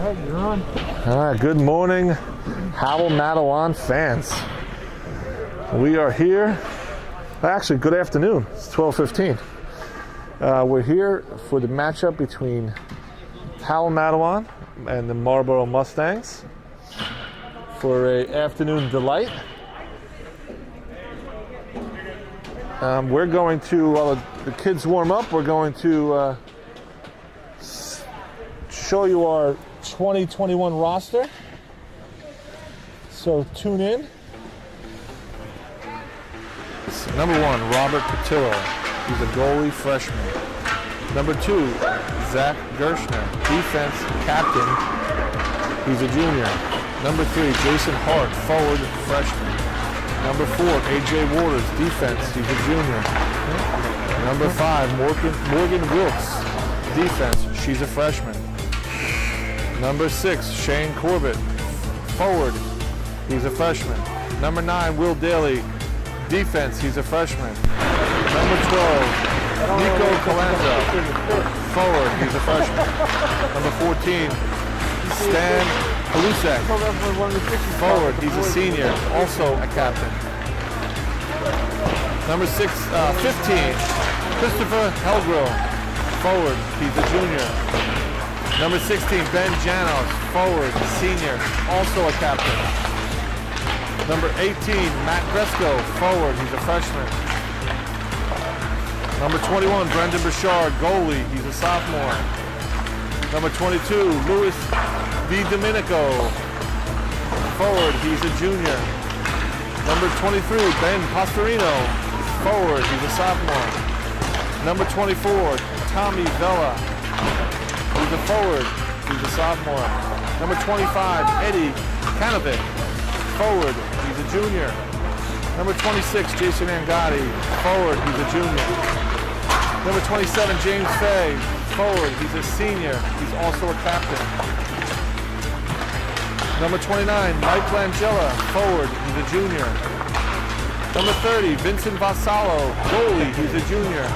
All right, you're on. All right, good morning, Howell Matawan fans. We are here. Actually, good afternoon. It's 12:15. We're here for the matchup between Howell Matawan and the Marlboro Mustangs for a afternoon delight. We're going to, while the kids warm up, we're going to show you our 2021 roster. So tune in. So number 1, Robert Patillo. He's a goalie freshman. Number 2, Zach Gershner, defense captain. He's a junior. Number 3, Jason Hart, forward freshman. Number 4, AJ Waters, defense. He's a junior. Number 5, Morgan Wilkes, defense. She's a freshman. Number 6, Shane Corbett, forward. He's a freshman. Number 9, Will Daly, defense. He's a freshman. Number 12, Nico Calanza, forward. He's a freshman. Number 14, Stan Halusek, forward. He's a senior, also a captain. Number 15, Christopher Helgrill, forward. He's a junior. Number 16, Ben Janos, forward, senior, also a captain. Number 18, Matt Gresco, forward, he's a freshman. Number 21, Brendan Bouchard, goalie, he's a sophomore. Number 22, Luis Di Domenico, forward, he's a junior. Number 23, Ben Pastorino, forward, he's a sophomore. Number 24, Tommy Vella, he's a forward. He's a sophomore. Number 25, Eddie Canovic, forward. He's a junior. Number 26, Jason Angotti, forward. He's a junior. Number 27, James Fay, forward. He's a senior. He's also a captain. Number 29, Mike Langella, forward. He's a junior. Number 30, Vincent Vassallo, goalie. He's a junior.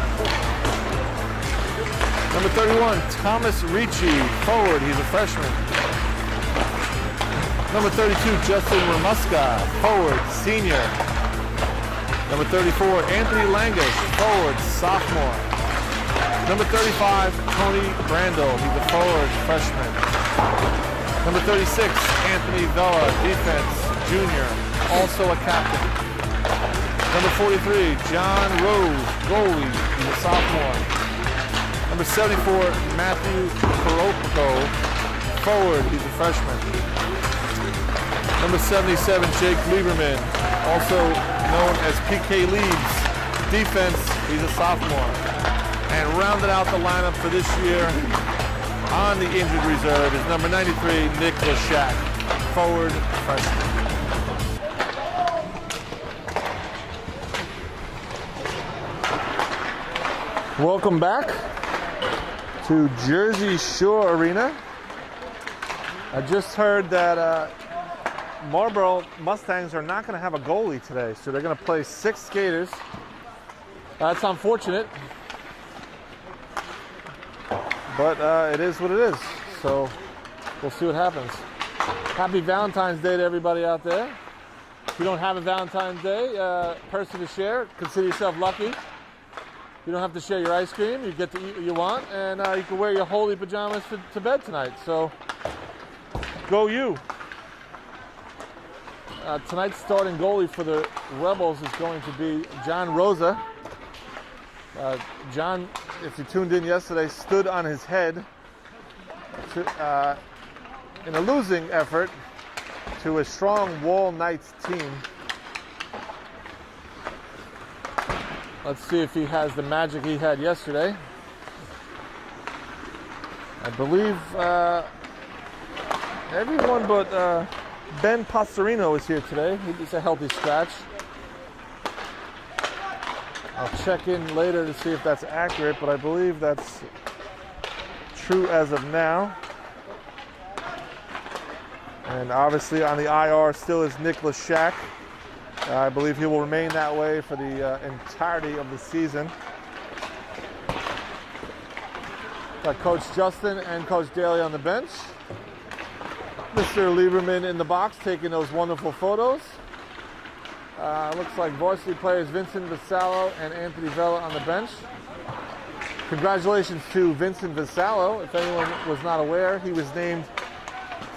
Number 31, Thomas Ricci, forward, he's a freshman. Number 32, Justin Ramuska, forward, senior. Number 34, Anthony Langish, forward, sophomore. Number 35, Tony Brandel, he's a forward, freshman. Number 36, Anthony Vella, defense, junior, also a captain. Number 43, John Rose, goalie, he's a sophomore. Number 74, Matthew Koropico, forward, he's a freshman. Number 77, Jake Lieberman, also known as PK Leeds, defense, he's a sophomore. And rounding out the lineup for this year on the injured reserve is number 93, Nick Lashak, forward, freshman. Welcome back to Jersey Shore Arena. I just heard that Marlboro Mustangs are not going to have a goalie today, so they're going to play 6 skaters. That's unfortunate, but it is what it is, so we'll see what happens. Happy Valentine's Day to everybody out there. If you don't have a Valentine's Day person to share, consider yourself lucky. You don't have to share your ice cream. You get to eat what you want, and you can wear your holy pajamas to bed tonight. So, go you. Tonight's starting goalie for the Rebels is going to be John Rosa. John, if you tuned in yesterday, stood on his head in a losing effort to a strong Wall Knights team. Let's see if he has the magic he had yesterday. I believe everyone but Ben Pastorino is here today. He's a healthy scratch. I'll check in later to see if that's accurate, but I believe that's true as of now. And obviously on the IR still is Nick Lashak. I believe he will remain that way for the entirety of the season. Got Coach Justin and Coach Daly on the bench. Mr. Lieberman in the box taking those wonderful photos. Looks like varsity players Vincent Vasallo and Anthony Vella on the bench. Congratulations to Vincent Vasallo. If anyone was not aware, he was named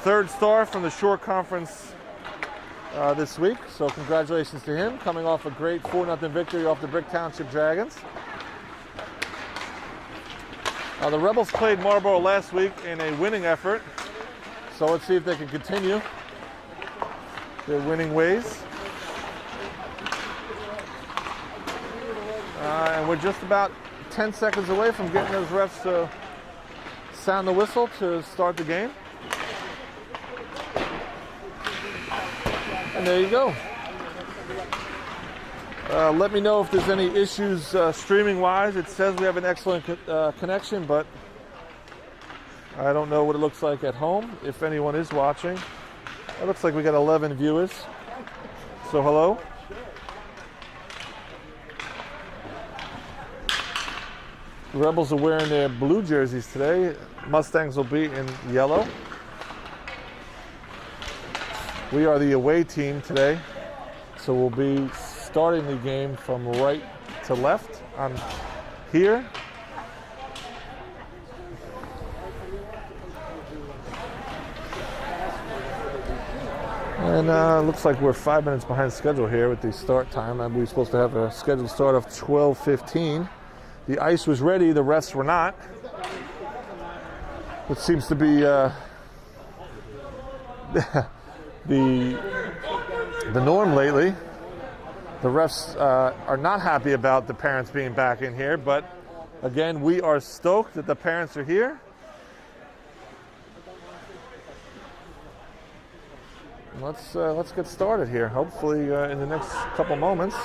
third star from the Shore Conference this week. So congratulations to him, coming off a great 4-0 victory off the Brick Township Dragons. The Rebels played Marlboro last week in a winning effort. So let's see if they can continue their winning ways. And we're just about 10 seconds away from getting those refs to sound the whistle to start the game. And there you go. Let me know if there's any issues streaming-wise. It says we have an excellent connection, but I don't know what it looks like at home, if anyone is watching. It looks like we got 11 viewers. So hello. The Rebels are wearing their blue jerseys today. Mustangs will be in yellow. We are the away team today, so we'll be starting the game from right to left on here. And looks like we're 5 minutes behind schedule here with the start time. I believe we're supposed to have a scheduled start of 12:15. The ice was ready, the refs were not. Which seems to be the norm lately. The refs are not happy about the parents being back in here, but again, we are stoked that the parents are here. Let's get started here. Hopefully in the next couple moments.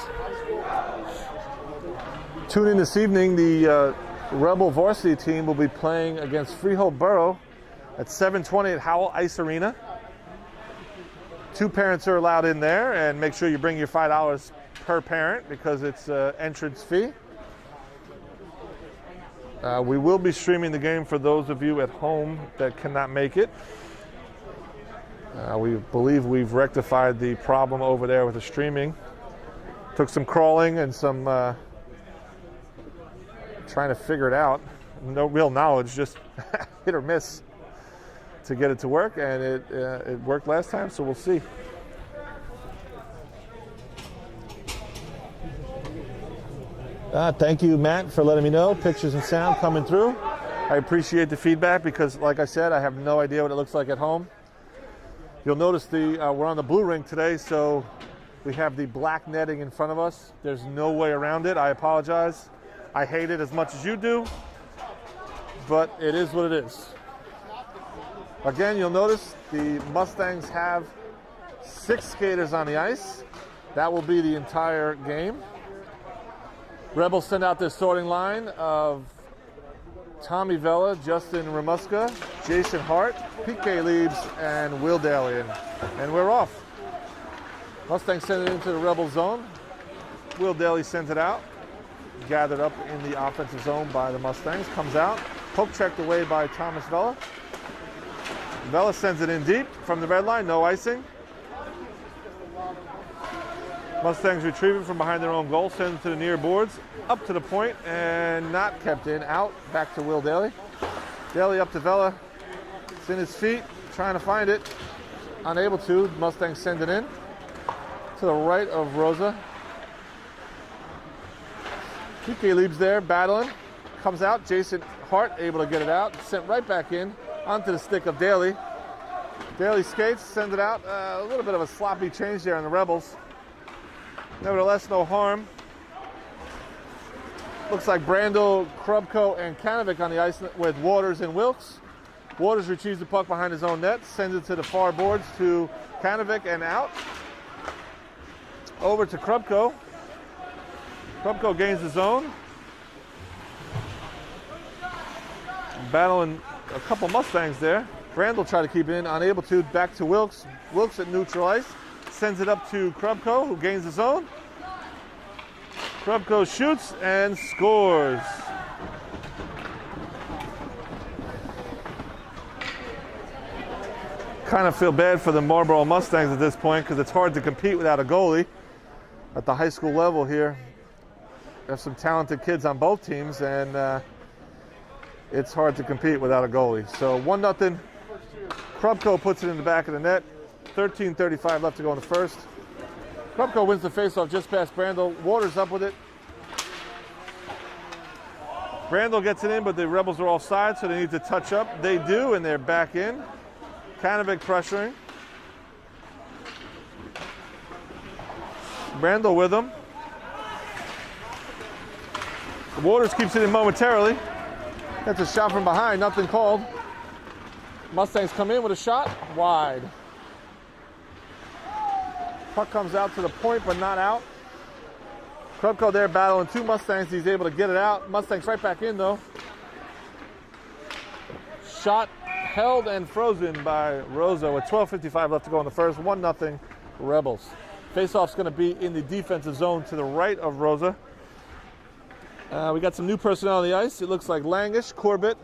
Tune in this evening. The Rebel varsity team will be playing against Freehold Borough at 7:20 at Howell Ice Arena. 2 parents are allowed in there, and make sure you bring your $5 per parent because it's entrance fee. We will be streaming the game for those of you at home that cannot make it. We believe we've rectified the problem over there with the streaming. Took some crawling and some trying to figure it out. No real knowledge, just hit or miss to get it to work, and it worked last time, so we'll see. Thank you, Matt, for letting me know. Pictures and sound coming through. I appreciate the feedback because, like I said, I have no idea what it looks like at home. You'll notice we're on the blue rink today, so we have the black netting in front of us. There's no way around it. I apologize. I hate it as much as you do, but it is what it is. Again, you'll notice the Mustangs have 6 skaters on the ice. That will be the entire game. Rebels send out their starting line of Tommy Vella, Justin Ramuska, Jason Hart, PK Leibs, and Will Daly. And we're off. Mustangs send it into the Rebel zone. Will Daly sends it out. Gathered up in the offensive zone by the Mustangs. Comes out. Poke checked away by Thomas Vella. Vella sends it in deep from the red line. No icing. Mustangs retrieve it from behind their own goal. Send it to the near boards. Up to the point and not kept in. Out. Back to Will Daly. Daly up to Vella. It's in his feet. Trying to find it. Unable to. Mustangs send it in. To the right of Rosa. PK Leibs there, battling. Comes out. Jason Hart able to get it out. Sent right back in. Onto the stick of Daly. Daly skates, sends it out. A little bit of a sloppy change there on the Rebels. Nevertheless, no harm. Looks like Brandel, Krubko, and Kanovic on the ice with Waters and Wilkes. Waters retrieves the puck behind his own net. Sends it to the far boards to Kanovic and out. Over to Krubko. Krubko gains the zone. Battling a couple Mustangs there. Brandel tried to keep it in, unable to. Back to Wilkes. Wilkes at neutral ice. Sends it up to Krubko, who gains the zone. Krubko shoots and scores. kind of feel bad for the Marlboro Mustangs at this point because it's hard to compete without a goalie at the high school level here. There's some talented kids on both teams, and it's hard to compete without a goalie. So 1-0. Krupko puts it in the back of the net. 13:35 left to go in the first. Krupko wins the faceoff just past Brandel. Waters up with it. Brandel gets it in, but the Rebels are offside, so they need to touch up. They do, and they're back in. Kanovic pressuring. Brandel with them. Waters keeps it in momentarily. That's a shot from behind, nothing called. Mustangs come in with a shot, wide. Puck comes out to the point, but not out. Krupko there battling two Mustangs. He's able to get it out. Mustangs right back in, though. Shot held and frozen by Rosa with 12:55 left to go in the first. 1-0 Rebels. Faceoff's going to be in the defensive zone to the right of Rosa. We got some new personnel on the ice. It looks like Langish, Corbett,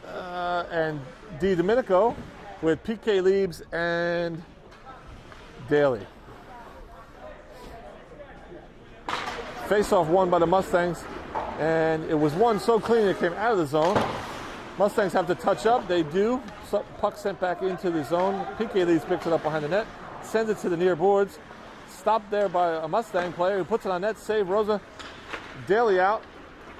and Di Domenico with PK Liebs and Daly. Face-off won by the Mustangs, and it was won so clean it came out of the zone. Mustangs have to touch up. They do. Puck sent back into the zone. PK Liebs picks it up behind the net, sends it to the near boards. Stopped there by a Mustang player who puts it on net. Save Rosa. Daly out.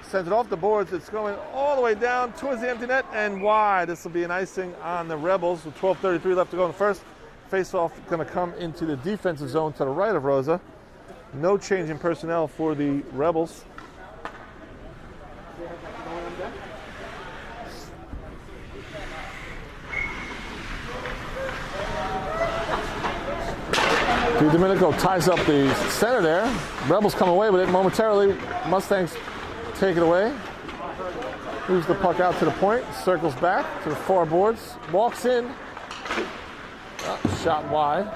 Sends it off the boards. It's going all the way down towards the empty net and wide. This will be an icing on the Rebels with 12:33 left to go in the first. Face-off going to come into the defensive zone to the right of Rosa. No change in personnel for the Rebels. Di Domenico ties up the center there. Rebels come away with it momentarily. Mustangs take it away. Moves the puck out to the point. Circles back to the far boards. Walks in. Shot wide.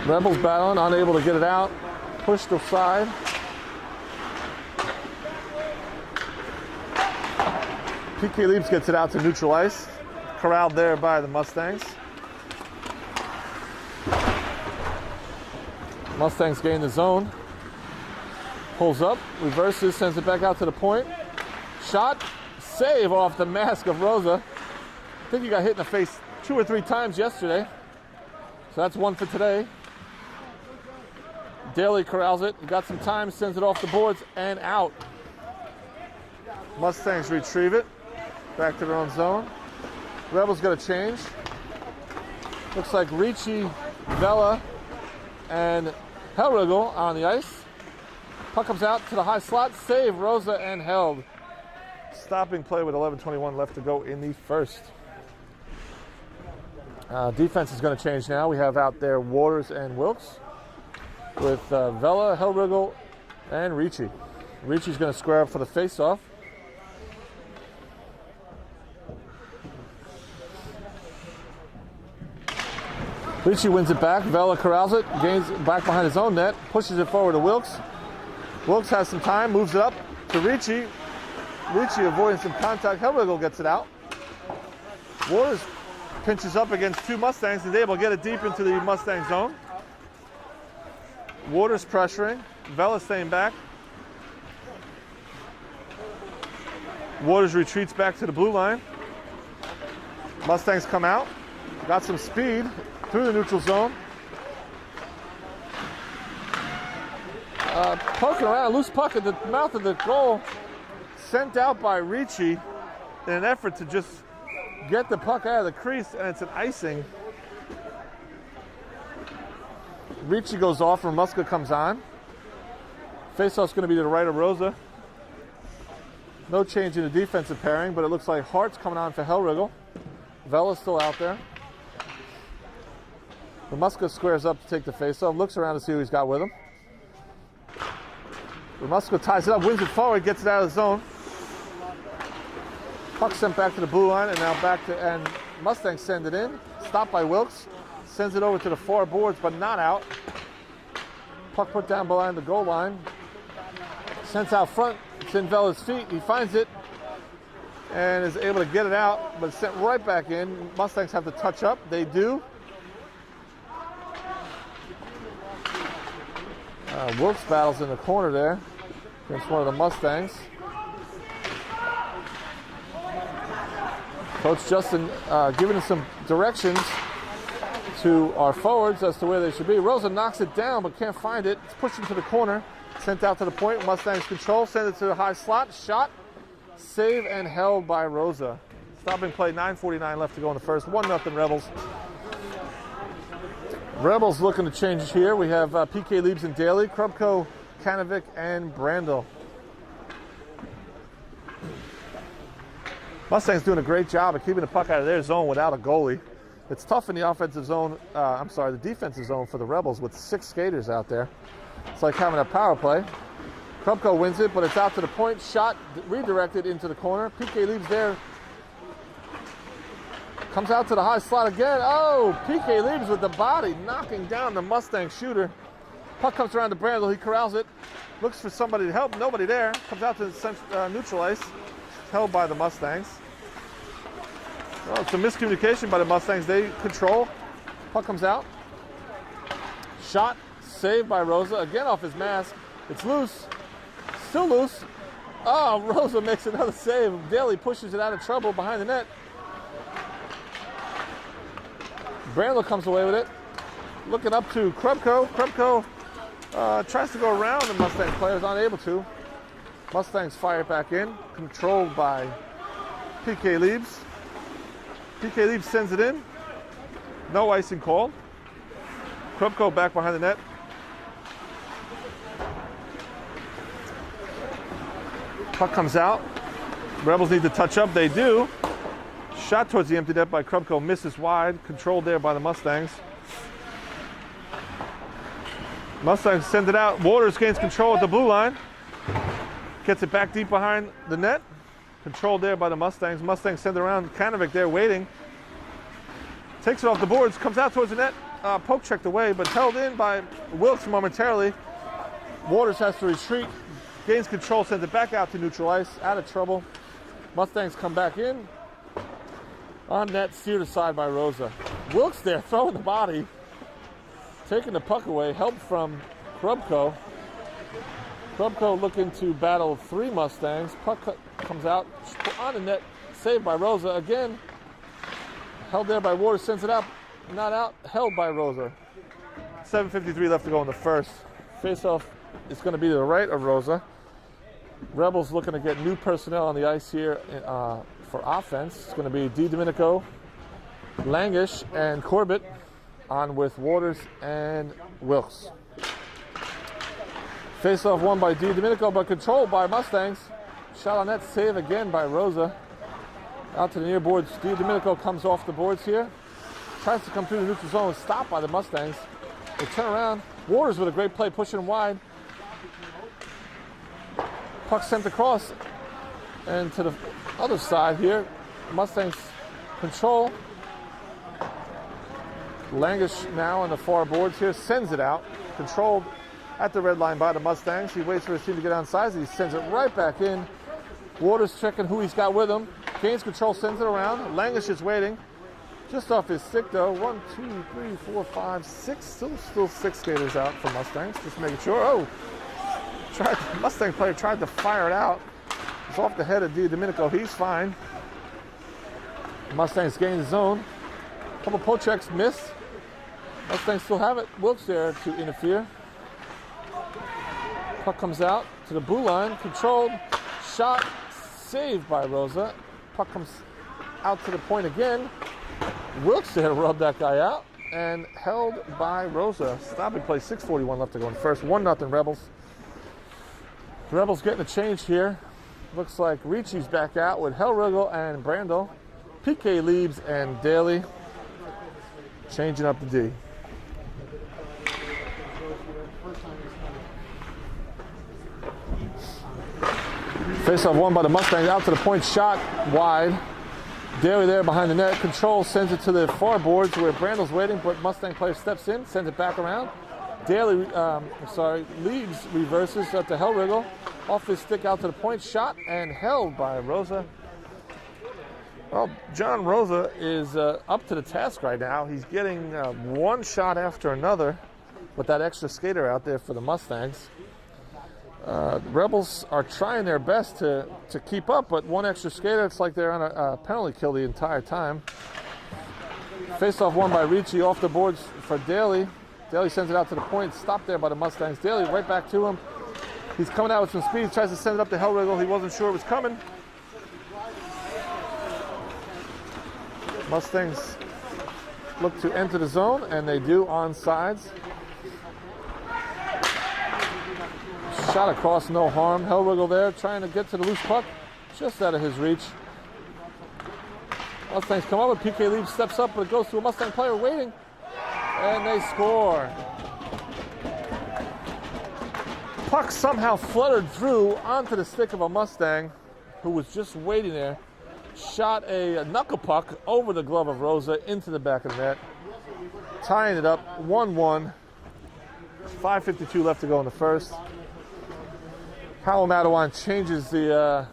Rebels battling, unable to get it out. Pushed aside. PK Liebs gets it out to neutral ice. Corralled there by the Mustangs. Mustangs gain the zone. Pulls up, reverses, sends it back out to the point. Shot, save off the mask of Rosa. I think he got hit in the face 2 or 3 times yesterday. So that's one for today. Daly corrals it. He got some time, sends it off the boards and out. Mustangs retrieve it. Back to their own zone. Rebels got a change. Looks like Ricci, Vela, and Hellrigel on the ice. Puck comes out to the high slot. Save, Rosa, and held. Stopping play with 11:21 left to go in the first. Defense is going to change now. We have out there Waters and Wilkes with Vela, Hellrigel, and Ricci. Ricci's going to square up for the face-off. Ricci wins it back. Vela corrals it, gains it back behind his own net, pushes it forward to Wilkes. Wilkes has some time, moves it up to Ricci. Ricci avoiding some contact. Hellrigel gets it out. Waters pinches up against 2 Mustangs and is able to get it deep into the Mustang zone. Waters pressuring. Vela staying back. Waters retreats back to the blue line. Mustangs come out. Got some speed through the neutral zone. Poking around, loose puck at the mouth of the goal. Sent out by Ricci in an effort to just get the puck out of the crease, and it's an icing. Ricci goes off, and Muska comes on. Faceoff's going to be to the right of Rosa. No change in the defensive pairing, but it looks like Hart's coming on for Hellrigel. Vela's still out there. The Muska squares up to take the faceoff, looks around to see who he's got with him. The Muska ties it up, wins it forward, gets it out of the zone. Puck sent back to the blue line, and now back to, and Mustangs send it in. Stopped by Wilkes. Sends it over to the far boards, but not out. Puck put down behind the goal line. Sent out front. It's in Vella's feet. He finds it and is able to get it out, but it's sent right back in. Mustangs have to touch up. They do. Wilkes battles in the corner there against one of the Mustangs. Coach Justin giving us some directions to our forwards as to where they should be. Rosa knocks it down but can't find it. It's pushed into the corner. Sent out to the point. Mustangs control. Send it to the high slot. Shot. Save and held by Rosa. Stopping play. 9:49 left to go in the first. 1-0 Rebels. Rebels looking to change here. We have PK Liebs and Daly, Krupko, Kanovic, and Brandel. Mustangs doing a great job of keeping the puck out of their zone without a goalie. It's tough in the offensive zone, the defensive zone for the Rebels with 6 skaters out there. It's like having a power play. Krupko wins it, but it's out to the point. Shot redirected into the corner. PK Liebs there. Comes out to the high slot again. Oh, PK Liebs with the body, knocking down the Mustang shooter. Puck comes around to Brandel. He corrals it. Looks for somebody to help. Nobody there. Comes out to the neutral ice. Held by the Mustangs. Well, it's a miscommunication by the Mustangs. They control. Puck comes out. Shot. Saved by Rosa. Again off his mask. It's loose. Still loose. Oh, Rosa makes another save. Daly pushes it out of trouble behind the net. Brandel comes away with it. Looking up to Krupko. Krupko tries to go around the Mustang players, unable to. Mustangs fire it back in. Controlled by PK Liebs. PK Liebs sends it in. No icing called. Krupko back behind the net. Puck comes out. Rebels need to touch up. They do. Shot towards the empty net by Krupko. Misses wide. Controlled there by the Mustangs. Mustangs send it out. Waters gains control at the blue line. Gets it back deep behind the net. Controlled there by the Mustangs. Mustangs send it around. Kanovic there waiting. Takes it off the boards. Comes out towards the net. Poke checked away, but held in by Wilkes momentarily. Waters has to retreat. Gains control. Sends it back out to neutral ice. Out of trouble. Mustangs come back in. On net, steered aside by Rosa. Wilkes there throwing the body. Taking the puck away. Help from Krupko. Krupko looking to battle 3 Mustangs. Puck comes out on the net. Saved by Rosa again. Held there by Waters. Sends it out. Not out. Held by Rosa. 7:53 left to go in the first. Face-off is going to be to the right of Rosa. Rebels looking to get new personnel on the ice here for offense. It's going to be DiDomenico, Langish, and Corbett on with Waters and Wilkes. Face-off won by DiDomenico, but controlled by Mustangs. Shot on net, save again by Rosa. Out to the near boards. DiDomenico comes off the boards here. Tries to come through the neutral zone, stopped by the Mustangs. They turn around. Waters with a great play, pushing wide. Puck sent across. And to the other side here, Mustangs control. Langish now on the far boards here, sends it out. Controlled at the red line by the Mustangs. He waits for his team to get on sides. He sends it right back in. Waters checking who he's got with him. Gains control, sends it around. Langish is waiting. Just off his stick though. 1, 2, 3, 4, 5, 6. Still 6 skaters out for Mustangs. Just making sure. Oh! Mustang player tried to fire it out. It's off the head of DiDomenico. He's fine. Mustangs gain the zone. A couple poke checks missed. Mustangs still have it. Wilkes there to interfere. Puck comes out to the blue line. Controlled. Shot. Saved by Rosa. Puck comes out to the point again. Wilkes there to rub that guy out. And held by Rosa. Stopping play. 6:41 left to go in first. 1-0 Rebels. Rebels getting a change here. Looks like Ricci's back out with Hellriegel and Brandel. PK Liebs and Daly. Changing up the D. Face-off won by the Mustangs. Out to the point. Shot wide. Daly there behind the net. Control sends it to the far boards where Brandel's waiting, but Mustang player steps in, sends it back around. Liebs reverses up to Hellriegel. Off his stick out to the point, shot and held by Rosa. Well, John Rosa is up to the task right now. He's getting one shot after another with that extra skater out there for the Mustangs. The Rebels are trying their best to keep up, but one extra skater, it's like they're on a penalty kill the entire time. Face-off won by Ricci off the boards for Daly. Daly sends it out to the point, stopped there by the Mustangs. Daly right back to him. He's coming out with some speed, tries to send it up to Hellriggle. He wasn't sure it was coming. Mustangs look to enter the zone, and they do on sides. Shot across, no harm. Hellriggle there trying to get to the loose puck, just out of his reach. Mustangs come over, PK Leaves steps up, but it goes to a Mustang player waiting, and they score. Puck somehow fluttered through onto the stick of a Mustang who was just waiting there. Shot a knuckle puck over the glove of Rosa into the back of the net, tying it up 1-1. 5:52 left to go in the first. Howell Matawan changes the,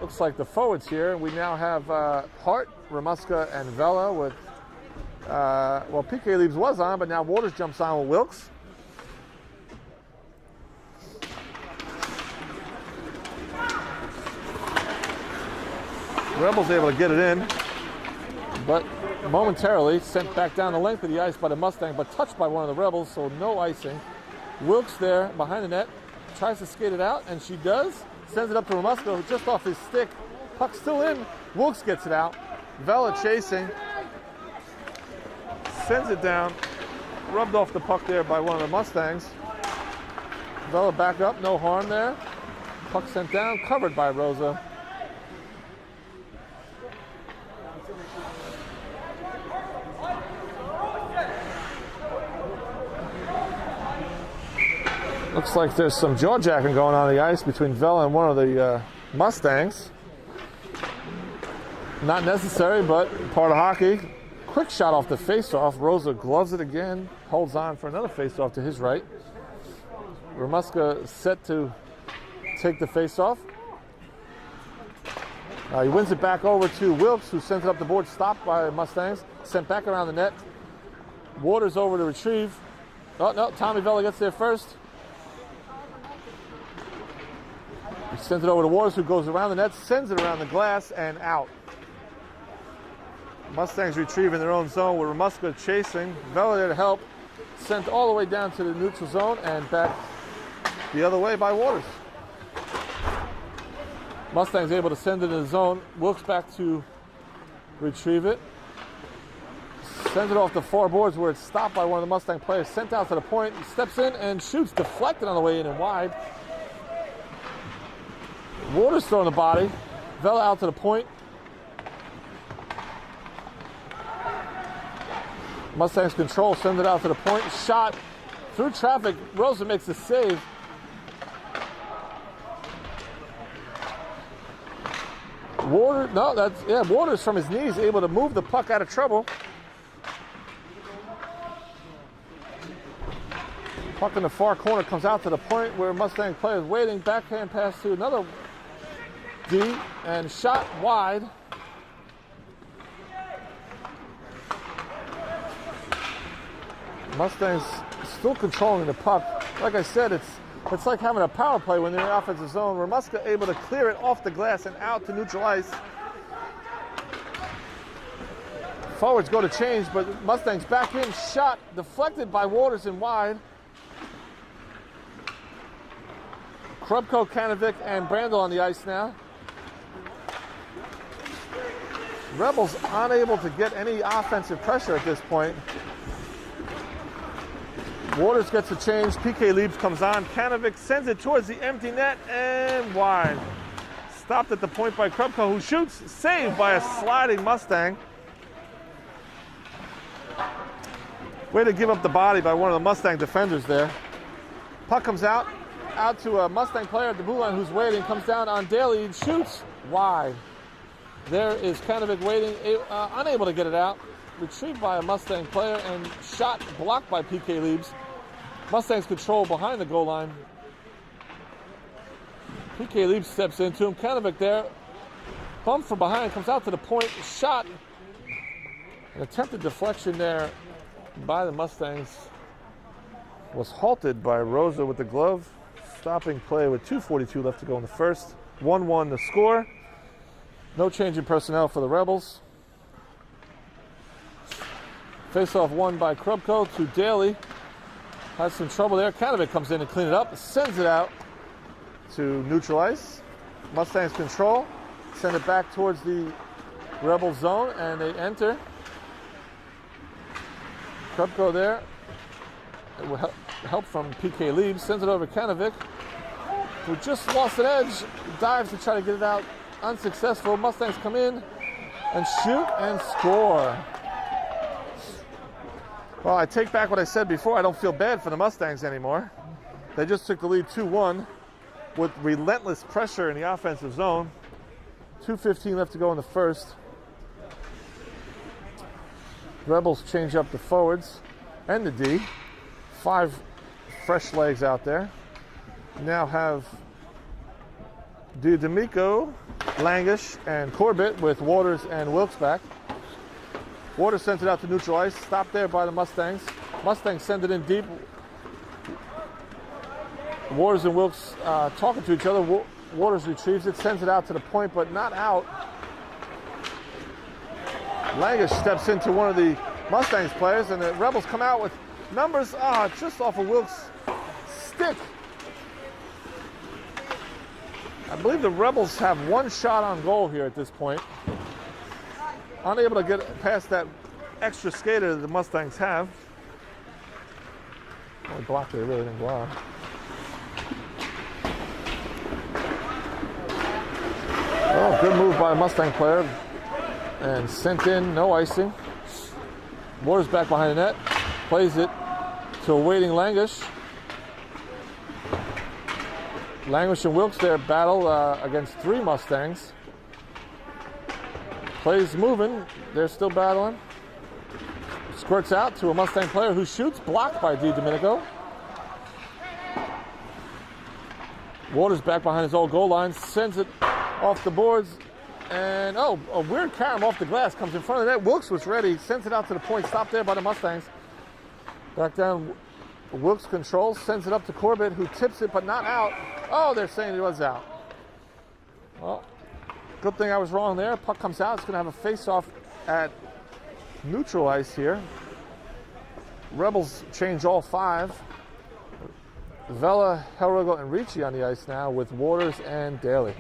looks like the forwards here. We now have Hart, Ramuska, and Vela with, well, PK Leaves was on, but now Waters jumps on with Wilkes. Rebels able to get it in, but momentarily sent back down the length of the ice by the Mustang, but touched by one of the Rebels, so no icing. Wilkes there behind the net, tries to skate it out, and she does. Sends it up to Ramuska, just off his stick. Puck still in. Wilkes gets it out. Vela chasing. Sends it down. Rubbed off the puck there by one of the Mustangs. Vela back up, no harm there. Puck sent down, covered by Rosa. Looks like there's some jaw-jacking going on the ice between Vela and one of the Mustangs. Not necessary, but part of hockey. Quick shot off the face-off. Rosa gloves it again, holds on for another face-off to his right. Ramuska set to take the face-off. He wins it back over to Wilkes, who sends it up the board, stopped by the Mustangs. Sent back around the net. Waters over to retrieve. Oh, no, Tommy Vela gets there first. He sends it over to Waters, who goes around the net, sends it around the glass, and out. Mustangs retrieve in their own zone with Ramuska chasing. Vela there to help. Sent all the way down to the neutral zone and back the other way by Waters. Mustangs able to send it in the zone. Wilkes back to retrieve it. Sends it off the far boards where it's stopped by one of the Mustang players. Sent out to the point. He steps in and shoots. Deflected on the way in and wide. Waters throwing the body. Vela out to the point. Mustangs control, send it out to the point. Shot through traffic. Rosa makes the save. Waters from his knees able to move the puck out of trouble. Puck in the far corner comes out to the point where Mustang player is waiting. Backhand pass to another D and shot wide. Mustangs still controlling the puck. Like I said, it's like having a power play when they're in the offensive zone. Ramuska able to clear it off the glass and out to neutral ice. Forwards go to change, but Mustangs back in. Shot deflected by Waters and wide. Krupko, Kanovic, and Brandel on the ice now. Rebels unable to get any offensive pressure at this point. Waters gets a change. PK Leaves comes on. Kanovic sends it towards the empty net and wide. Stopped at the point by Krupko, who shoots. Saved by a sliding Mustang. Way to give up the body by one of the Mustang defenders there. Puck comes out to a Mustang player at the blue line who's waiting. Comes down on Daly and shoots wide. There is Kanovic waiting, unable to get it out. Retrieved by a Mustang player and shot blocked by PK Leaves. Mustangs control behind the goal line. PK Leap steps into him. Kanovic there. Bump from behind, comes out to the point. Shot. An attempted deflection there by the Mustangs was halted by Rosa with the glove. Stopping play with 2:42 left to go in the first. 1-1 the score. No change in personnel for the Rebels. Face-off won by Krupko to Daly. Has some trouble there. Kanovic comes in to clean it up. Sends it out to neutral ice. Mustangs control. Send it back towards the Rebel zone, and they enter. Krupko there. It will help from PK Lieb. Sends it over to Kanovic, who just lost an edge. Dives to try to get it out. Unsuccessful. Mustangs come in and shoot and score. Well, I take back what I said before. I don't feel bad for the Mustangs anymore. They just took the lead 2-1 with relentless pressure in the offensive zone. 2:15 left to go in the first. Rebels change up the forwards and the D. 5 fresh legs out there. Now have D'Amico, Langish, and Corbett with Waters and Wilkes back. Waters sends it out to neutral ice. Stopped there by the Mustangs. Mustangs send it in deep. Waters and Wilkes talking to each other. Waters retrieves it, sends it out to the point, but not out. Langish steps into one of the Mustangs players, and the Rebels come out with numbers just off of Wilkes' stick. I believe the Rebels have 1 shot on goal here at this point. Unable to get past that extra skater that the Mustangs have. Only blocked it, really didn't go out. Oh, good move by a Mustang player. And sent in, no icing. Waters back behind the net. Plays it to a waiting Langish. Langish and Wilkes there battle against 3 Mustangs. Plays moving. They're still battling. Squirts out to a Mustang player who shoots. Blocked by D'Amico. Waters back behind his old goal line. Sends it off the boards. And, a weird carom off the glass comes in front of the net. Wilkes was ready. Sends it out to the point. Stopped there by the Mustangs. Back down. Wilkes controls. Sends it up to Corbett, who tips it, but not out. Oh, they're saying it was out. Well, good thing I was wrong there. Puck comes out. It's going to have a face-off at neutral ice here. Rebels change all 5. Vela, Hellriegel, and Ricci on the ice now with Waters and Daly.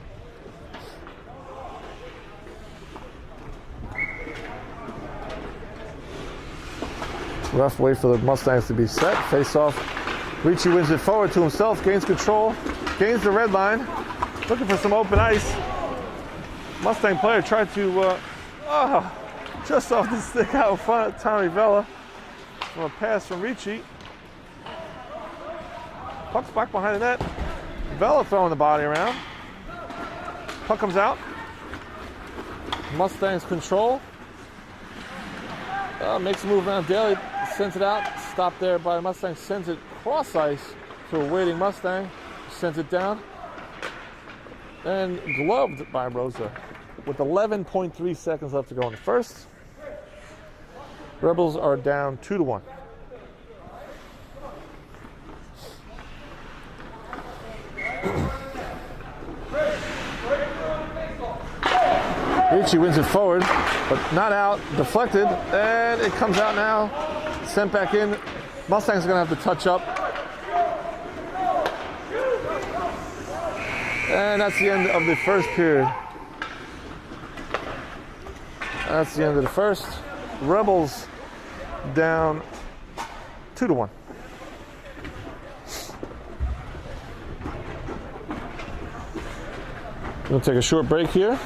Ref wait for the Mustangs to be set. Face-off. Ricci wins it forward to himself. Gains control. Gains the red line. Looking for some open ice. Mustang player tried to, just off the stick out in front of Tommy Vela from a pass from Ricci. Puck's back behind the net. Vela throwing the body around. Puck comes out. Mustangs control. Makes a move around Daly. Sends it out. Stopped there by Mustang. Sends it cross ice to a waiting Mustang. Sends it down. And gloved by Rosa with 11.3 seconds left to go in the first. Rebels are down 2-1. Ricci wins it forward, but not out. Deflected, and it comes out now. Sent back in. Mustangs are going to have to touch up. And that's the end of the first period. That's the end of the first. Rebels down 2-1. We'll take a short break here.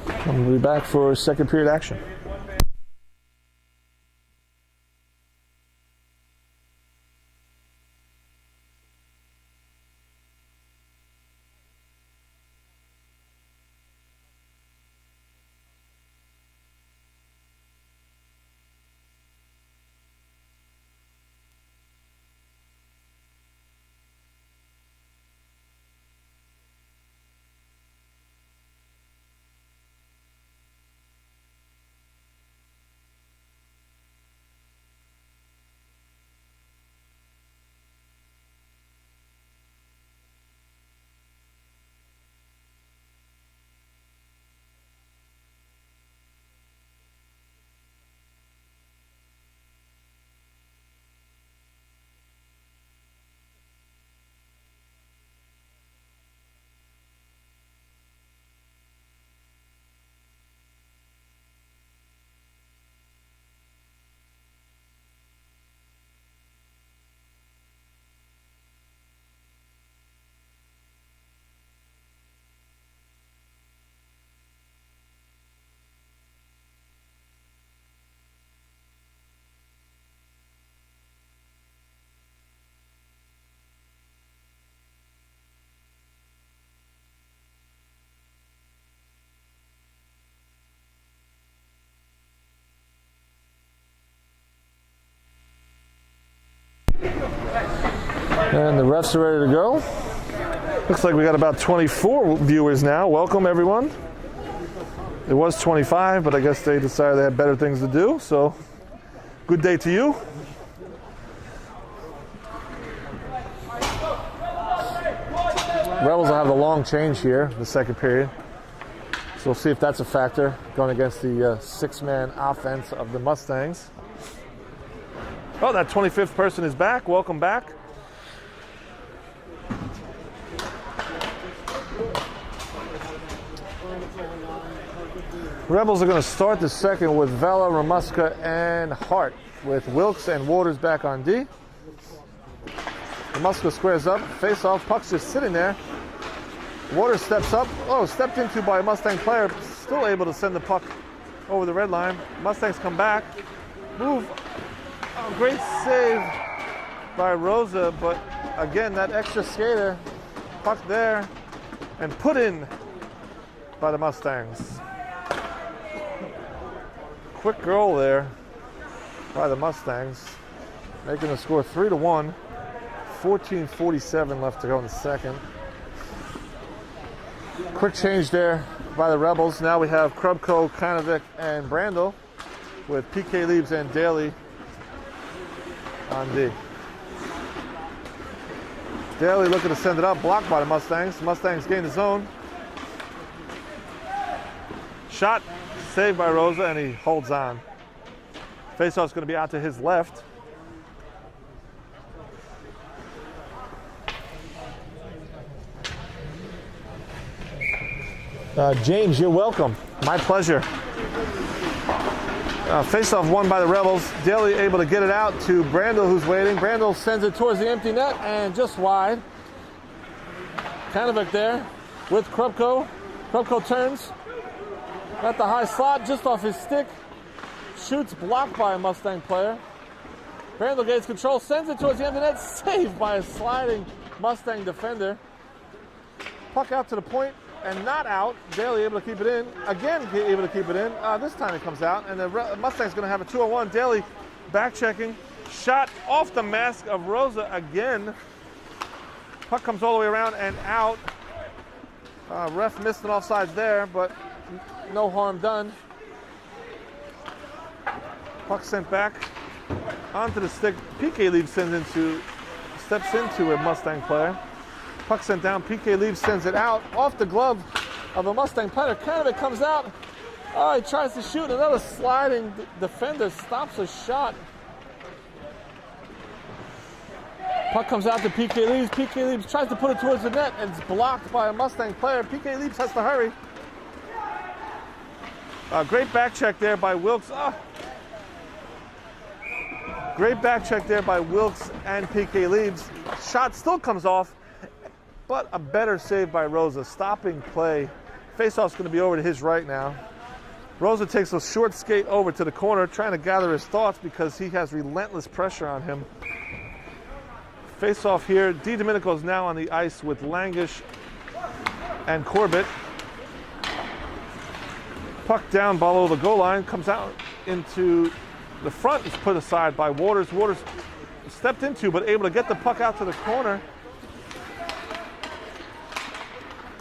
And we'll be back for second period action. And the refs are ready to go. Looks like we got about 24 viewers now. Welcome, everyone. It was 25, but I guess they decided they had better things to do. So, good day to you. Rebels will have the long change here, the second period. So we'll see if that's a factor going against the six-man offense of the Mustangs. Oh, that 25th person is back. Welcome back. Rebels are going to start the second with Vela, Ramuska, and Hart, with Wilkes and Waters back on D. Ramuska squares up, face off, puck's just sitting there. Waters steps up, stepped into by a Mustang player, still able to send the puck over the red line. Mustangs come back, move. Oh, great save by Rosa, but again, that extra skater, puck there, and put in by the Mustangs. Quick goal there by the Mustangs, making the score 3-1. 14:47 left to go in the second. Quick change there by the Rebels. Now we have Krubko, Kanovic, and Brandel, with PK Leaves and Daly on D. Daly looking to send it up, blocked by the Mustangs. The Mustangs gain the zone. Shot, saved by Rosa, and he holds on. Faceoff's going to be out to his left. James, you're welcome. My pleasure. Face-off won by the Rebels. Daly able to get it out to Brandel, who's waiting. Brandel sends it towards the empty net and just wide. Kanovic there with Krubko. Krubko turns. At the high slot, just off his stick. Shoots, blocked by a Mustang player. Brandel gains control, sends it towards the empty net. Saved by a sliding Mustang defender. Puck out to the point. And not out. Daly able to keep it in. Again, able to keep it in. This time it comes out. And the Mustang's going to have a 2-on-1. Daly back checking. Shot off the mask of Rosa again. Puck comes all the way around and out. Ref missed an offsides there, but no harm done. Puck sent back onto the stick. PK Leaves steps into a Mustang player. Puck sent down, PK Leaves sends it out, off the glove of a Mustang player. Kanovic comes out. He tries to shoot. Another sliding defender stops a shot. Puck comes out to PK Leaves. PK Leaves tries to put it towards the net, and it's blocked by a Mustang player. PK Leaves has to hurry. Great back check there by Wilkes. Great back check there by Wilkes and PK Leaves. Shot still comes off. But a better save by Rosa, stopping play. Faceoff's going to be over to his right now. Rosa takes a short skate over to the corner, trying to gather his thoughts because he has relentless pressure on him. Faceoff here. Di Domenico is now on the ice with Langish and Corbett. Puck down below the goal line, comes out into the front, is put aside by Waters. Waters stepped into, but able to get the puck out to the corner.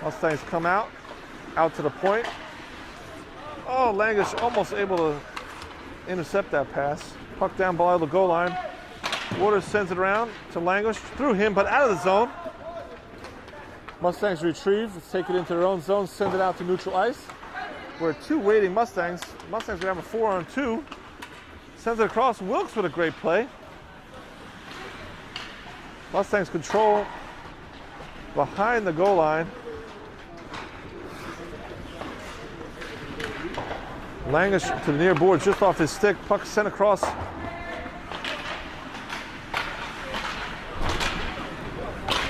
Mustangs come out to the point. Langish almost able to intercept that pass. Puck down below the goal line. Waters sends it around to Langish, through him, but out of the zone. Mustangs retrieve, take it into their own zone, send it out to neutral ice. We're two waiting Mustangs. Mustangs are going to have a 4-on-2. Sends it across. Wilkes with a great play. Mustangs control behind the goal line. Langish to the near board, just off his stick. Puck sent across.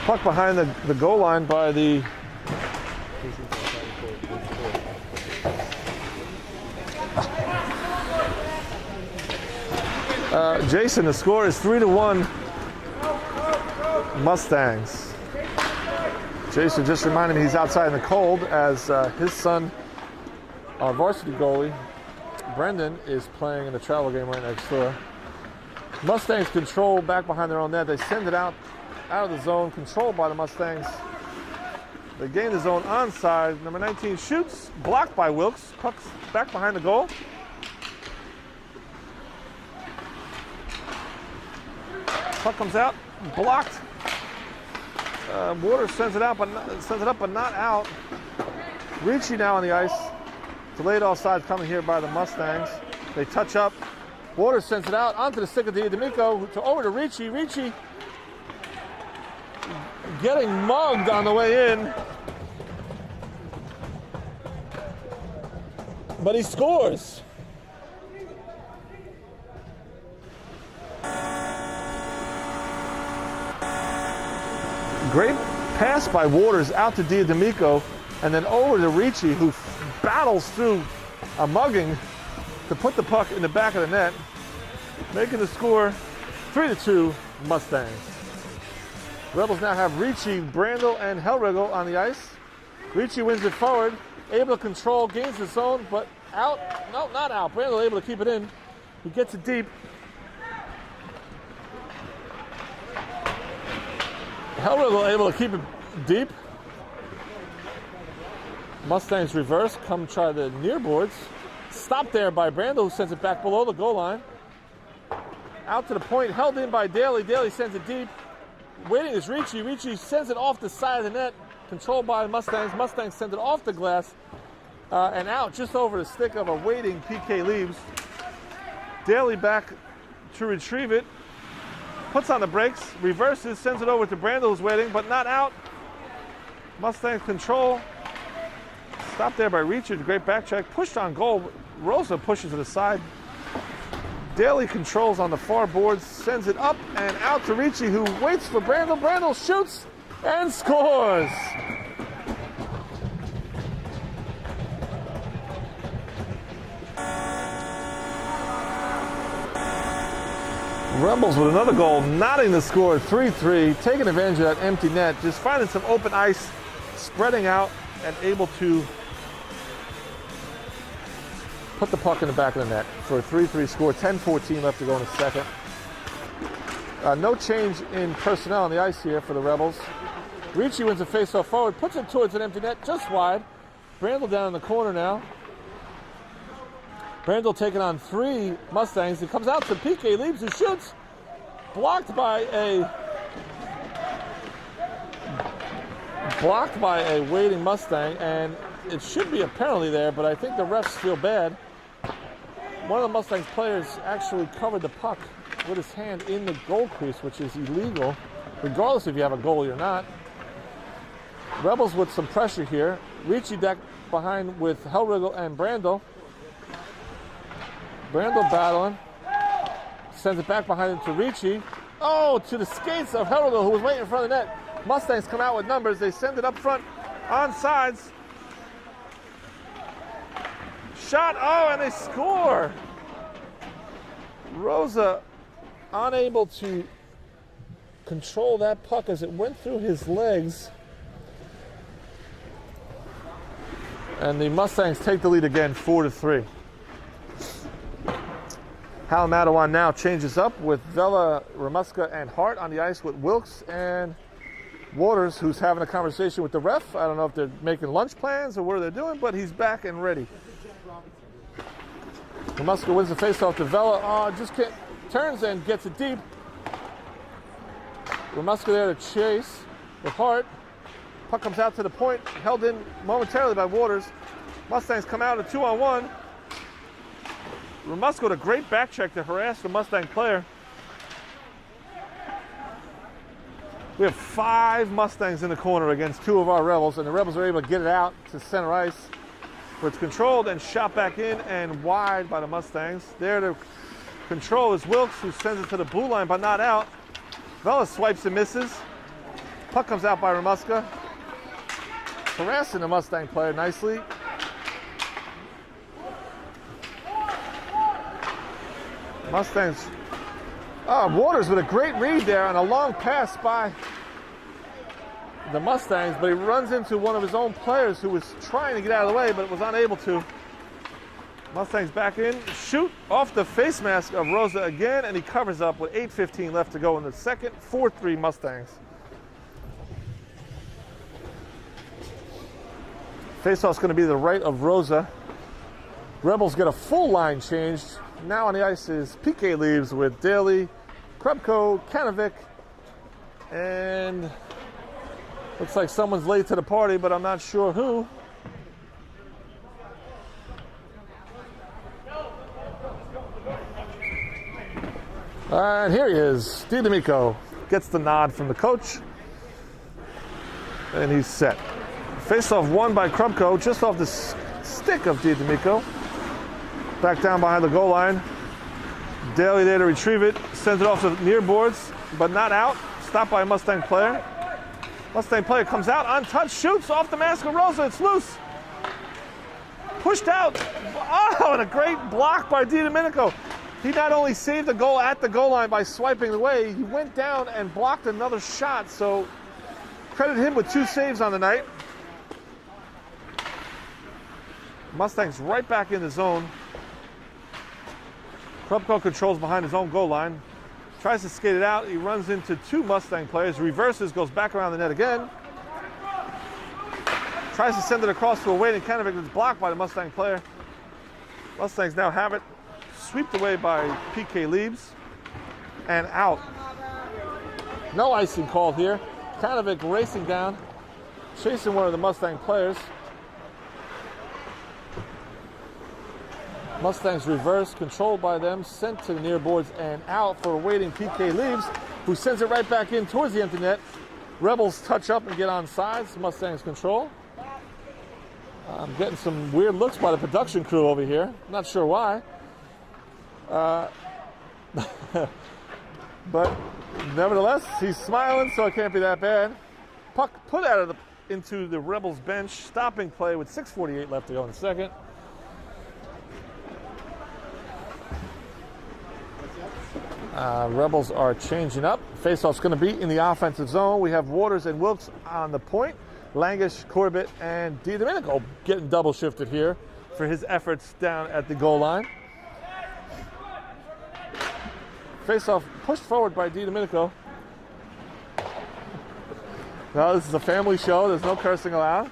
Puck behind the goal line by the Jason. The score is 3-1 Mustangs. Jason just reminded me he's outside in the cold as his son, our varsity goalie, Brendan, is playing in a travel game right next door. Mustangs control back behind their own net. They send it out out of the zone, controlled by the Mustangs. They gain the zone onside. Number 19 shoots, blocked by Wilkes. Puck's back behind the goal. Puck comes out, blocked. Waters sends it up, but not out. Ricci now on the ice. Delayed offside coming here by the Mustangs. They touch up. Waters sends it out onto the stick of D'Amico, over to Ricci. Ricci getting mugged on the way in. But he scores. Great pass by Waters out to D'Amico and then over to Ricci, who battles through a mugging to put the puck in the back of the net, making the score 3-2 Mustangs. Rebels now have Ricci, Brandel, and Hellriegel on the ice. Ricci wins it forward, able to control, gains the zone, but out. No, not out. Brandel able to keep it in. He gets it deep. Hellriegel able to keep it deep. Mustangs reverse, come try the near boards. Stopped there by Brandel, who sends it back below the goal line. Out to the point, held in by Daly. Daly sends it deep. Waiting is Ricci. Ricci sends it off the side of the net, controlled by the Mustangs. Mustangs send it off the glass and out just over the stick of a waiting PK Leaves. Daly back to retrieve it. Puts on the brakes, reverses, sends it over to Brandel, who's waiting, but not out. Mustangs control. Stopped there by Ricci, great back check. Pushed on goal. Rosa pushes to the side. Daly controls on the far boards, sends it up and out to Ricci, who waits for Brandel. Brandel shoots and scores. Rebels with another goal, knotting the score 3-3, taking advantage of that empty net, just finding some open ice, spreading out, and able to put the puck in the back of the net for a 3-3 score. 10-14 left to go in the second. No change in personnel on the ice here for the Rebels. Ricci wins a faceoff forward, puts it towards an empty net, just wide. Brandel down in the corner now. Brandel taking on 3 Mustangs. He comes out to PK Leaves, who shoots. Blocked by a waiting Mustang, and it should be a penalty there, but I think the refs feel bad. One of the Mustangs players actually covered the puck with his hand in the goal crease, which is illegal, regardless if you have a goalie or not. Rebels with some pressure here. Ricci deck behind with Hellriegel and Brandel. Brandel battling. Sends it back behind him to Ricci. Oh, to the skates of Hellriegel, who was waiting in front of the net. Mustangs come out with numbers. They send it up front on sides. Shot, oh, and they score. Rosa unable to control that puck as it went through his legs. And the Mustangs take the lead again, 4-3. Howell Matawan now changes up with Vela, Ramuska, and Hart on the ice with Wilkes and Waters, who's having a conversation with the ref. I don't know if they're making lunch plans or what they're doing, but he's back and ready. Ramuska wins the faceoff to Vela. Turns and gets it deep. Ramuska there to chase with Hart. Puck comes out to the point, held in momentarily by Waters. Mustangs come out at 2-on-1. Ramuska with a great back check to harass the Mustang player. We have 5 Mustangs in the corner against 2 of our Rebels, and the Rebels are able to get it out to center ice, where it's controlled and shot back in and wide by the Mustangs. There to control is Wilkes, who sends it to the blue line, but not out. Vela swipes and misses. Puck comes out by Ramuska, harassing the Mustang player nicely. Mustangs. Waters with a great read there on a long pass by the Mustangs, but he runs into one of his own players who was trying to get out of the way, but was unable to. Mustangs back in, shoot off the face mask of Rosa again, and he covers up with 8:15 left to go in the second. 4-3 Mustangs. Faceoff's going to be to the right of Rosa. Rebels get a full line change. Now on the ice is PK Leaves with Daly, Krupko, Kanovic, and looks like someone's late to the party, but I'm not sure who. And here he is, DiDomenico. Gets the nod from the coach. And he's set. Face-off won by Krupko, just off the stick of DiDomenico. Back down behind the goal line. Daly there to retrieve it. Sends it off to the near boards, but not out. Stopped by a Mustang player. Mustang player comes out, untouched, shoots off the mask of Rosa. It's loose. Pushed out. Oh, and a great block by DiDomenico. He not only saved the goal at the goal line by swiping away, he went down and blocked another shot. So credit him with 2 saves on the night. Mustangs right back in the zone. Krupko controls behind his own goal line. Tries to skate it out. He runs into 2 Mustang players. Reverses, goes back around the net again. Tries to send it across to a waiting Kanovic that's blocked by the Mustang player. Mustangs now have it. Swept away by PK Leaves. And out. No icing called here. Kanovic racing down. Chasing one of the Mustang players. Mustangs reverse, controlled by them, sent to the near boards and out for a waiting PK Leaves, who sends it right back in towards the empty net. Rebels touch up and get on sides. Mustangs control. I'm getting some weird looks by the production crew over here. Not sure why. But nevertheless, he's smiling, so it can't be that bad. Puck put out into the Rebels bench. Stopping play with 6:48 left to go in the second. Rebels are changing up. Faceoff's going to be in the offensive zone. We have Waters and Wilkes on the point. Langish, Corbett, and DiDomenico getting double shifted here for his efforts down at the goal line. Faceoff pushed forward by DiDomenico. Now this is a family show. There's no cursing allowed.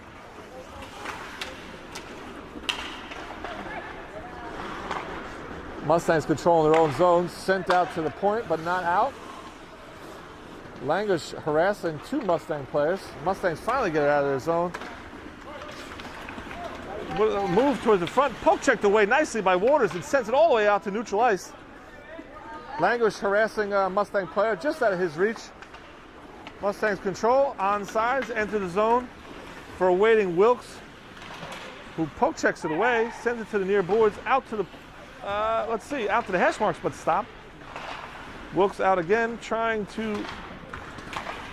Mustangs controlling their own zone, sent out to the point, but not out. Langish harassing 2 Mustang players. Mustangs finally get it out of their zone. Move towards the front, poke checked away nicely by Waters and sends it all the way out to neutral ice. Langish harassing a Mustang player just out of his reach. Mustangs control, onside, enter the zone for a waiting Wilkes, who poke checks it away, sends it to the near boards, out to the out to the hash marks, but stop. Wilkes out again, trying to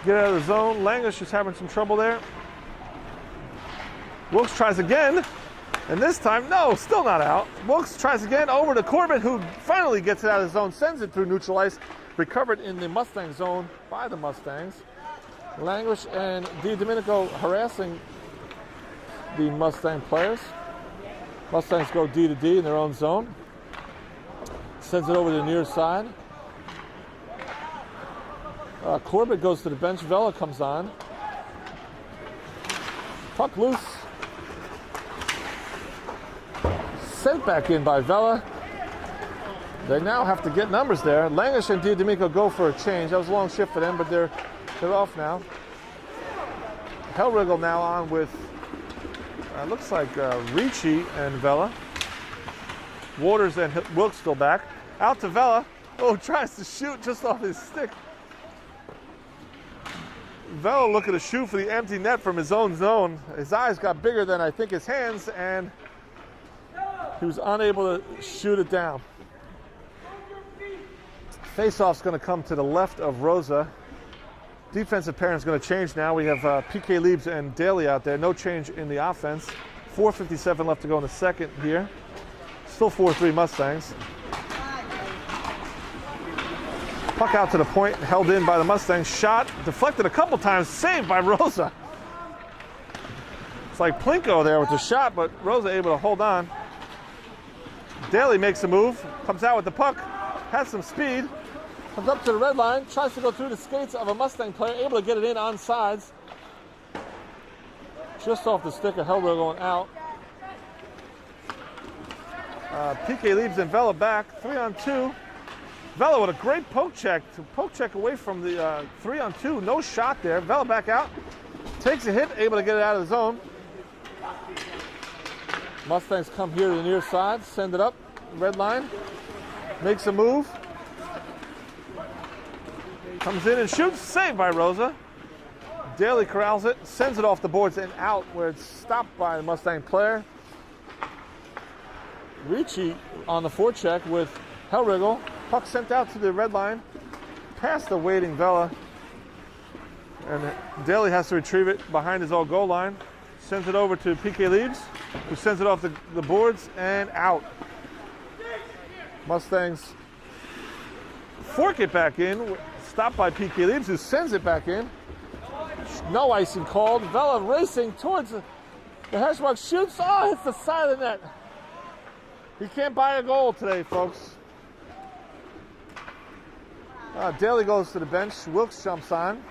get out of the zone. Langish is having some trouble there. Wilkes tries again, and this time, no, still not out. Wilkes tries again, over to Corbett, who finally gets it out of the zone, sends it through neutral ice, recovered in the Mustang zone by the Mustangs. Langish and DiDomenico harassing the Mustang players. Mustangs go D to D in their own zone. Sends it over to the near side. Corbett goes to the bench. Vela comes on. Puck loose. Sent back in by Vela. They now have to get numbers there. Langish and DiDomenico go for a change. That was a long shift for them, but they're off now. Hellriegel now on with, looks like Ricci and Vela. Waters and Wilkes still back. Out to Vela. Oh, tries to shoot just off his stick. Vela looking to shoot for the empty net from his own zone. His eyes got bigger than I think his hands, and he was unable to shoot it down. Faceoff's going to come to the left of Rosa. Defensive pairing is going to change now. We have PK Leaves and Daly out there. No change in the offense. 4:57 left to go in the second here. Still 4-3 Mustangs. Puck out to the point, held in by the Mustangs. Shot, deflected a couple times, saved by Rosa. It's like Plinko there with the shot, but Rosa able to hold on. Daly makes a move, comes out with the puck, has some speed, comes up to the red line, tries to go through the skates of a Mustang player, able to get it in on sides. just off the stick of Howell going out. PK leaves and Vela back, 3-on-2. Vela with a great poke check away from the 3-on-2. No shot there. Vela back out, takes a hit, able to get it out of the zone. Mustangs come here to the near side, send it up, red line, makes a move. Comes in and shoots, saved by Rosa. Daly corrals it, sends it off the boards and out where it's stopped by the Mustang player. Ricci on the forecheck with Hellriggle. Puck sent out to the red line, past the waiting Vela. And Daly has to retrieve it behind his own goal line. Sends it over to PK Leaves, who sends it off the boards and out. Mustangs fork it back in, stopped by PK Leaves, who sends it back in. No icing called. Vela racing towards the hash mark, shoots. Oh, hits the side of the net. He can't buy a goal today, folks. Daly goes to the bench. Wilkes jumps on.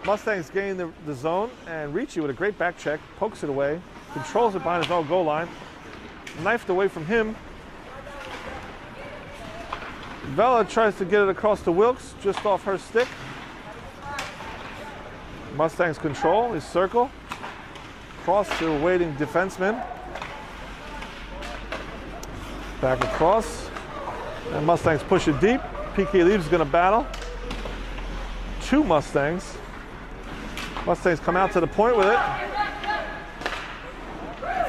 Mustangs gain the zone, and Ricci with a great back check, pokes it away, controls it behind his own goal line. Knifed away from him. Vela tries to get it across to Wilkes, just off her stick. Mustangs control his circle. Cross to a waiting defenseman. Back across. And Mustangs push it deep. PK Leaves is going to battle. 2 Mustangs. Mustangs come out to the point with it.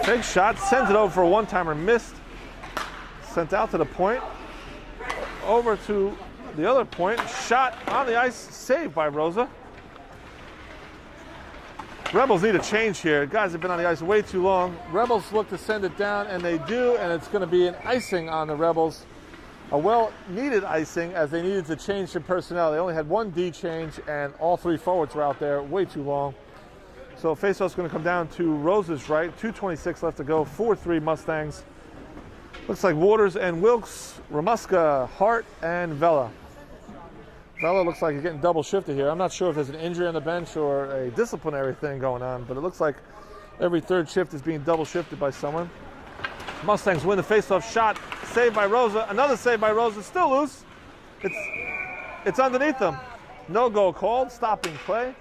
Fake shot, sends it over for a one-timer, missed. Sent out to the point. Over to the other point. Shot on the ice, saved by Rosa. Rebels need a change here. Guys have been on the ice way too long. Rebels look to send it down, and they do, and it's going to be an icing on the Rebels. A well-needed icing, as they needed to change some personnel. They only had 1 D change, and all 3 forwards were out there way too long. So faceoff's going to come down to Rosa's right. 2:26 left to go. 4-3 Mustangs. Looks like Waters and Wilkes, Ramuska, Hart, and Vela. Vela looks like he's getting double shifted here. I'm not sure if there's an injury on the bench or a disciplinary thing going on, but it looks like every third shift is being double shifted by someone. Mustangs win the faceoff. Shot saved by Rosa. Another save by Rosa. Still loose. It's underneath them. No goal called. Stopping play.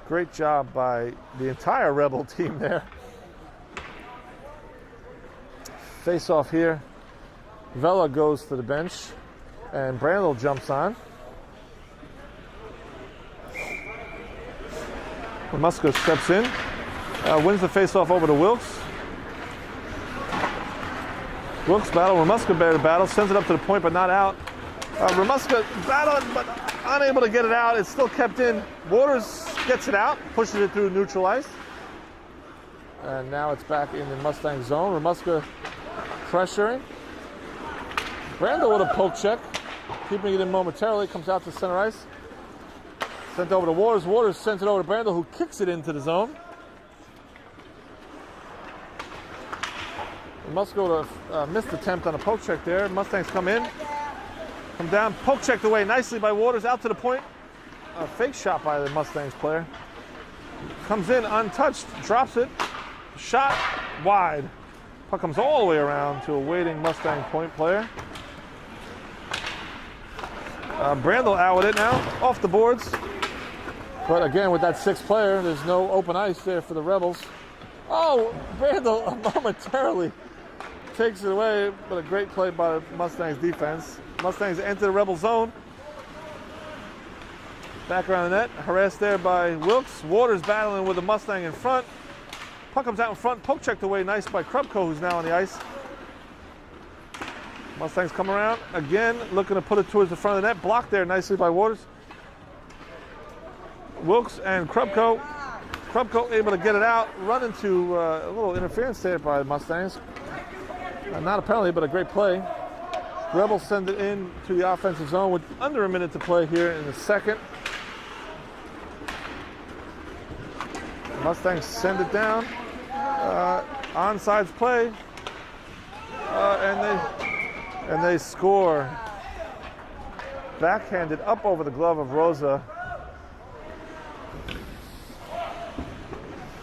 Great job by the entire Rebel team there. Face-off here. Vela goes to the bench, and Brandel jumps on. Ramuska steps in, wins the face-off over to Wilkes. Wilkes battle, Ramuska battle, sends it up to the point, but not out. Ramuska battled, but unable to get it out. It's still kept in. Waters gets it out, pushes it through neutral ice. And now it's back in the Mustang zone. Ramuska pressuring. Brandel with a poke check, keeping it in momentarily, comes out to center ice. Sent over to Waters. Waters sends it over to Brandel, who kicks it into the zone. Ramuska with a missed attempt on a poke check there. Mustangs come in, come down, poke checked away nicely by Waters, out to the point. A fake shot by the Mustangs player. Comes in untouched, drops it, shot wide. Puck comes all the way around to a waiting Mustang point player. Brandel out with it now, off the boards. But again, with that 6th player, there's no open ice there for the Rebels. Oh, Brandel momentarily takes it away, but a great play by Mustangs defense. Mustangs enter the Rebel zone. Back around the net, harassed there by Wilkes. Waters battling with the Mustang in front. Puck comes out in front, poke checked away nice by Krupko, who's now on the ice. Mustangs come around, again, looking to put it towards the front of the net. Blocked there nicely by Waters. Wilkes and Krupko. Krupko able to get it out, run into a little interference there by the Mustangs. Not apparently, but a great play. Rebels send it in to the offensive zone with under a minute to play here in the second. Mustangs send it down. Onsides play. And they score. Backhanded up over the glove of Rosa.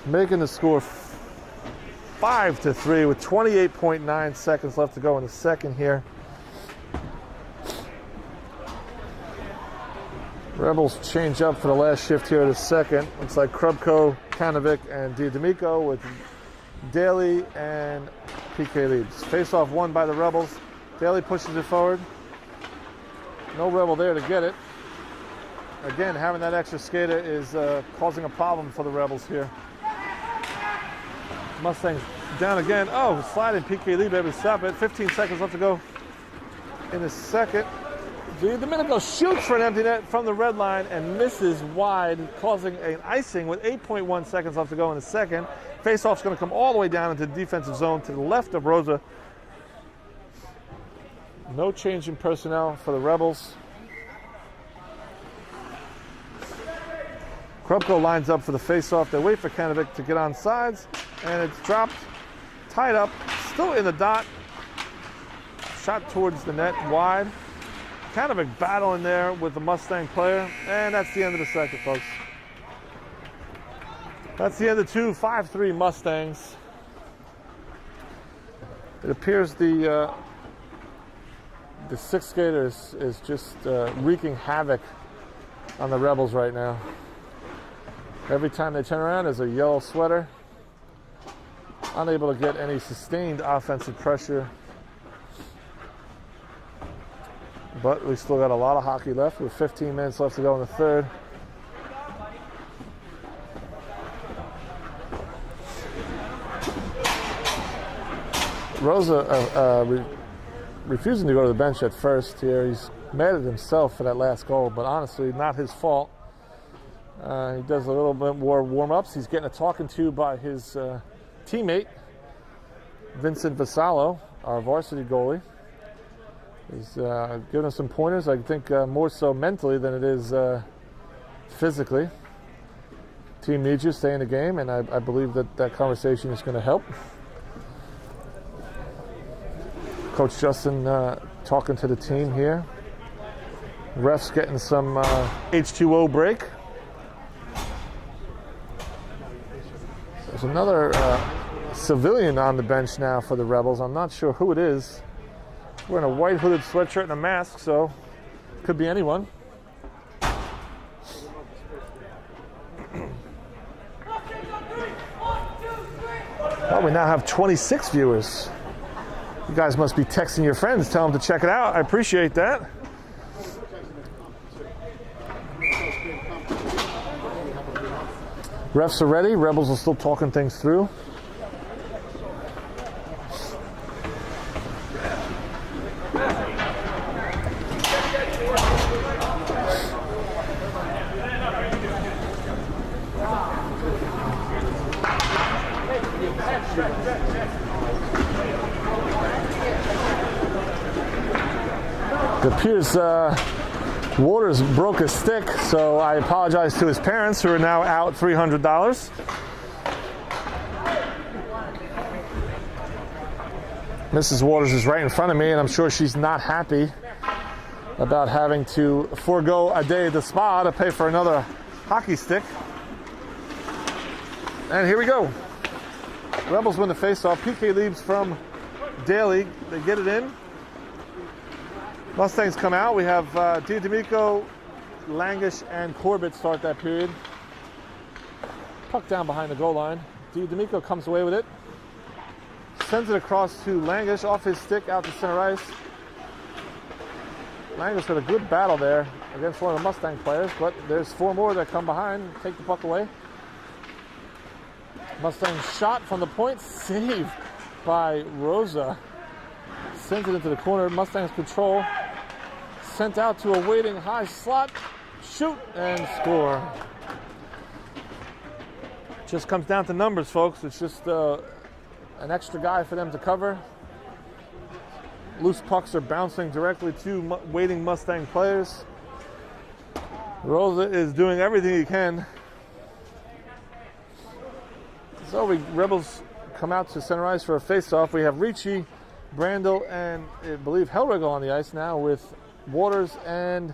making the score 5-3 with 28.9 seconds left to go in the second here. Rebels change up for the last shift here of the second. Looks like Krupko, Kanovic, and D'Amico with Daly and PK Leaves. Face-off won by the Rebels. Daly pushes it forward. No Rebel there to get it. Again, having that extra skater is causing a problem for the Rebels here. Mustangs down again. Oh, sliding PK Leaves able to stop it. 15 seconds left to go in the second. D'Amico shoots for an empty net from the red line and misses wide, causing an icing with 8.1 seconds left to go in the second. Face-off's going to come all the way down into the defensive zone to the left of Rosa. No change in personnel for the Rebels. Krupko lines up for the face-off. They wait for Kanovic to get on sides, and it's dropped, tied up, still in the dot. Shot towards the net, wide. Kanovic battling there with the Mustang player, and that's the end of the second, folks. That's the end of 5-3 Mustangs. It appears the sixth skater is just wreaking havoc on the Rebels right now. Every time they turn around, there's a yellow sweater. Unable to get any sustained offensive pressure. But we still got a lot of hockey left with 15 minutes left to go in the third. Rosa refusing to go to the bench at first here. He's mad at himself for that last goal, but honestly, not his fault. He does a little bit more warm-ups. He's getting a talking to by his teammate, Vincent Vassallo, our varsity goalie. He's giving us some pointers, I think more so mentally than it is physically. Team needs you, stay in the game, and I believe that conversation is going to help. Coach Justin talking to the team here. Refs getting some H2O break. There's another civilian on the bench now for the Rebels. I'm not sure who it is. He's wearing a white hooded sweatshirt and a mask, so it could be anyone. Well, we now have 26 viewers. You guys must be texting your friends, tell them to check it out. I appreciate that. Refs are ready. Rebels are still talking things through. It appears Waters broke his stick, so I apologize to his parents who are now out $300. Mrs. Waters is right in front of me, and I'm sure she's not happy about having to forego a day at the spa to pay for another hockey stick. And here we go. Rebels win the faceoff. PK leaves from Daly. They get it in. Mustangs come out. We have D'Amico, Langish, and Corbett start that period. Puck down behind the goal line. D'Amico comes away with it. Sends it across to Langish off his stick out to center ice. Langish had a good battle there against one of the Mustang players, but there's four more that come behind, take the puck away. Mustang shot from the point, saved by Rosa. Sends it into the corner. Mustangs control. Sent out to a waiting high slot. Shoot and score. Just comes down to numbers, folks. It's just an extra guy for them to cover. Loose pucks are bouncing directly to waiting Mustang players. Rosa is doing everything he can. So Rebels come out to center ice for a face-off. We have Ricci, Brandel, and I believe Hellriegel on the ice now with Waters and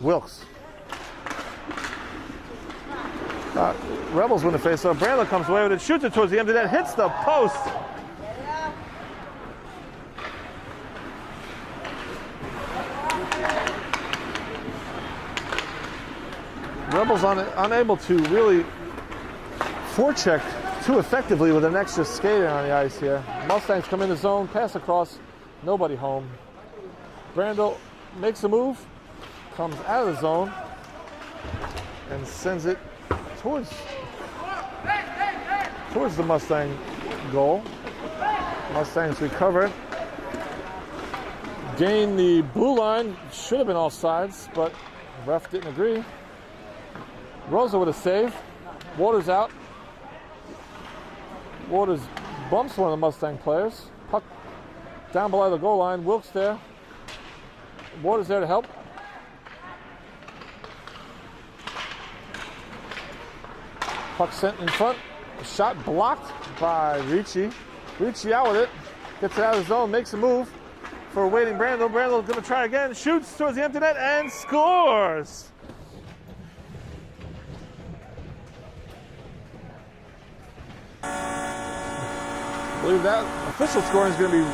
Wilkes. Rebels win the face-off. Brandel comes away with it, shoots it towards the empty net, hits the post. Rebels unable to really forecheck too effectively with an extra skater on the ice here. Mustangs come in the zone, pass across, nobody home. Brandel makes a move, comes out of the zone, and sends it towards the Mustang goal. Mustangs recover. Gain the blue line. Should have been offsides, but ref didn't agree. Rosa with a save. Waters out. Waters bumps one of the Mustang players. Puck down below the goal line. Wilkes there. Waters there to help. Puck sent in front. Shot blocked by Ricci. Ricci out with it. Gets it out of the zone. Makes a move for a waiting Brandel. Brandel's going to try again. Shoots towards the empty net and scores. I believe that official scoring is going to be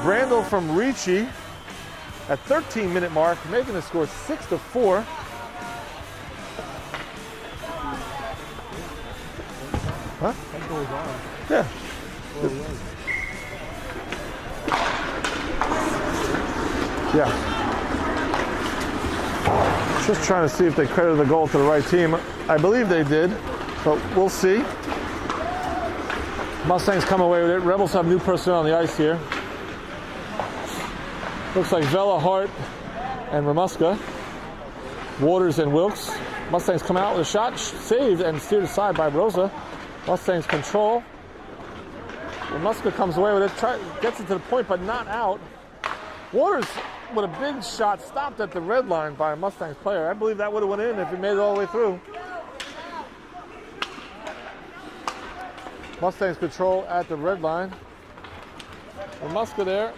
Brandel from Ricci at 13-minute mark, making the score 6-4. Huh? That goes on. Yeah. Yeah. Just trying to see if they credited the goal to the right team. I believe they did, but we'll see. Mustangs come away with it. Rebels have new personnel on the ice here. Looks like Vela, Hart, and Ramuska. Waters and Wilkes. Mustangs come out with a shot, saved and steered aside by Rosa. Mustangs control. Ramuska comes away with it, gets it to the point, but not out. Waters with a big shot, stopped at the red line by a Mustangs player. I believe that would have went in if it made it all the way through. Mustangs control at the red line. Ramuska there,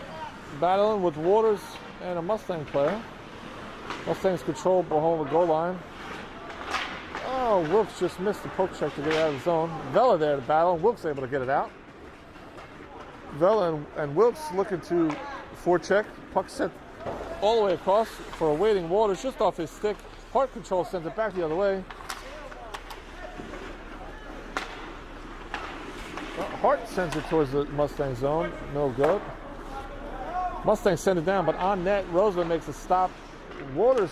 battling with Waters and a Mustang player. Mustangs control behind the goal line. Oh, Wilkes just missed the poke check to get out of the zone. Vela there to battle. Wilkes able to get it out. Vela and Wilkes looking to forecheck. Puck sent all the way across for a waiting Waters just off his stick. Hart control sends it back the other way. Hart sends it towards the Mustang zone. No good. Mustangs send it down, but on net, Rosa makes a stop. Waters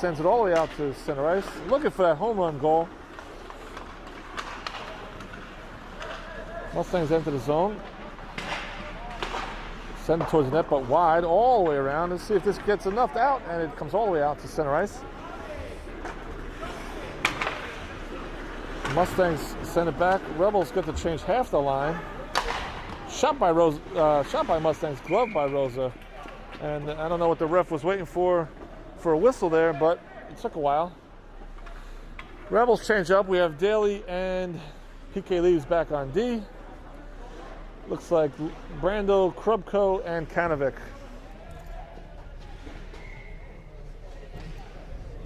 sends it all the way out to center ice. Looking for that home run goal. Mustangs enter the zone. Send it towards the net, but wide, all the way around. Let's see if this gets enough out, and it comes all the way out to center ice. Mustangs send it back. Rebels get to change half the line. Shot by Mustangs, gloved by Rosa. And I don't know what the ref was waiting for a whistle there, but it took a while. Rebels change up. We have Daly and PK Leaves back on D. Looks like Brando, Krubko, and Kanovic.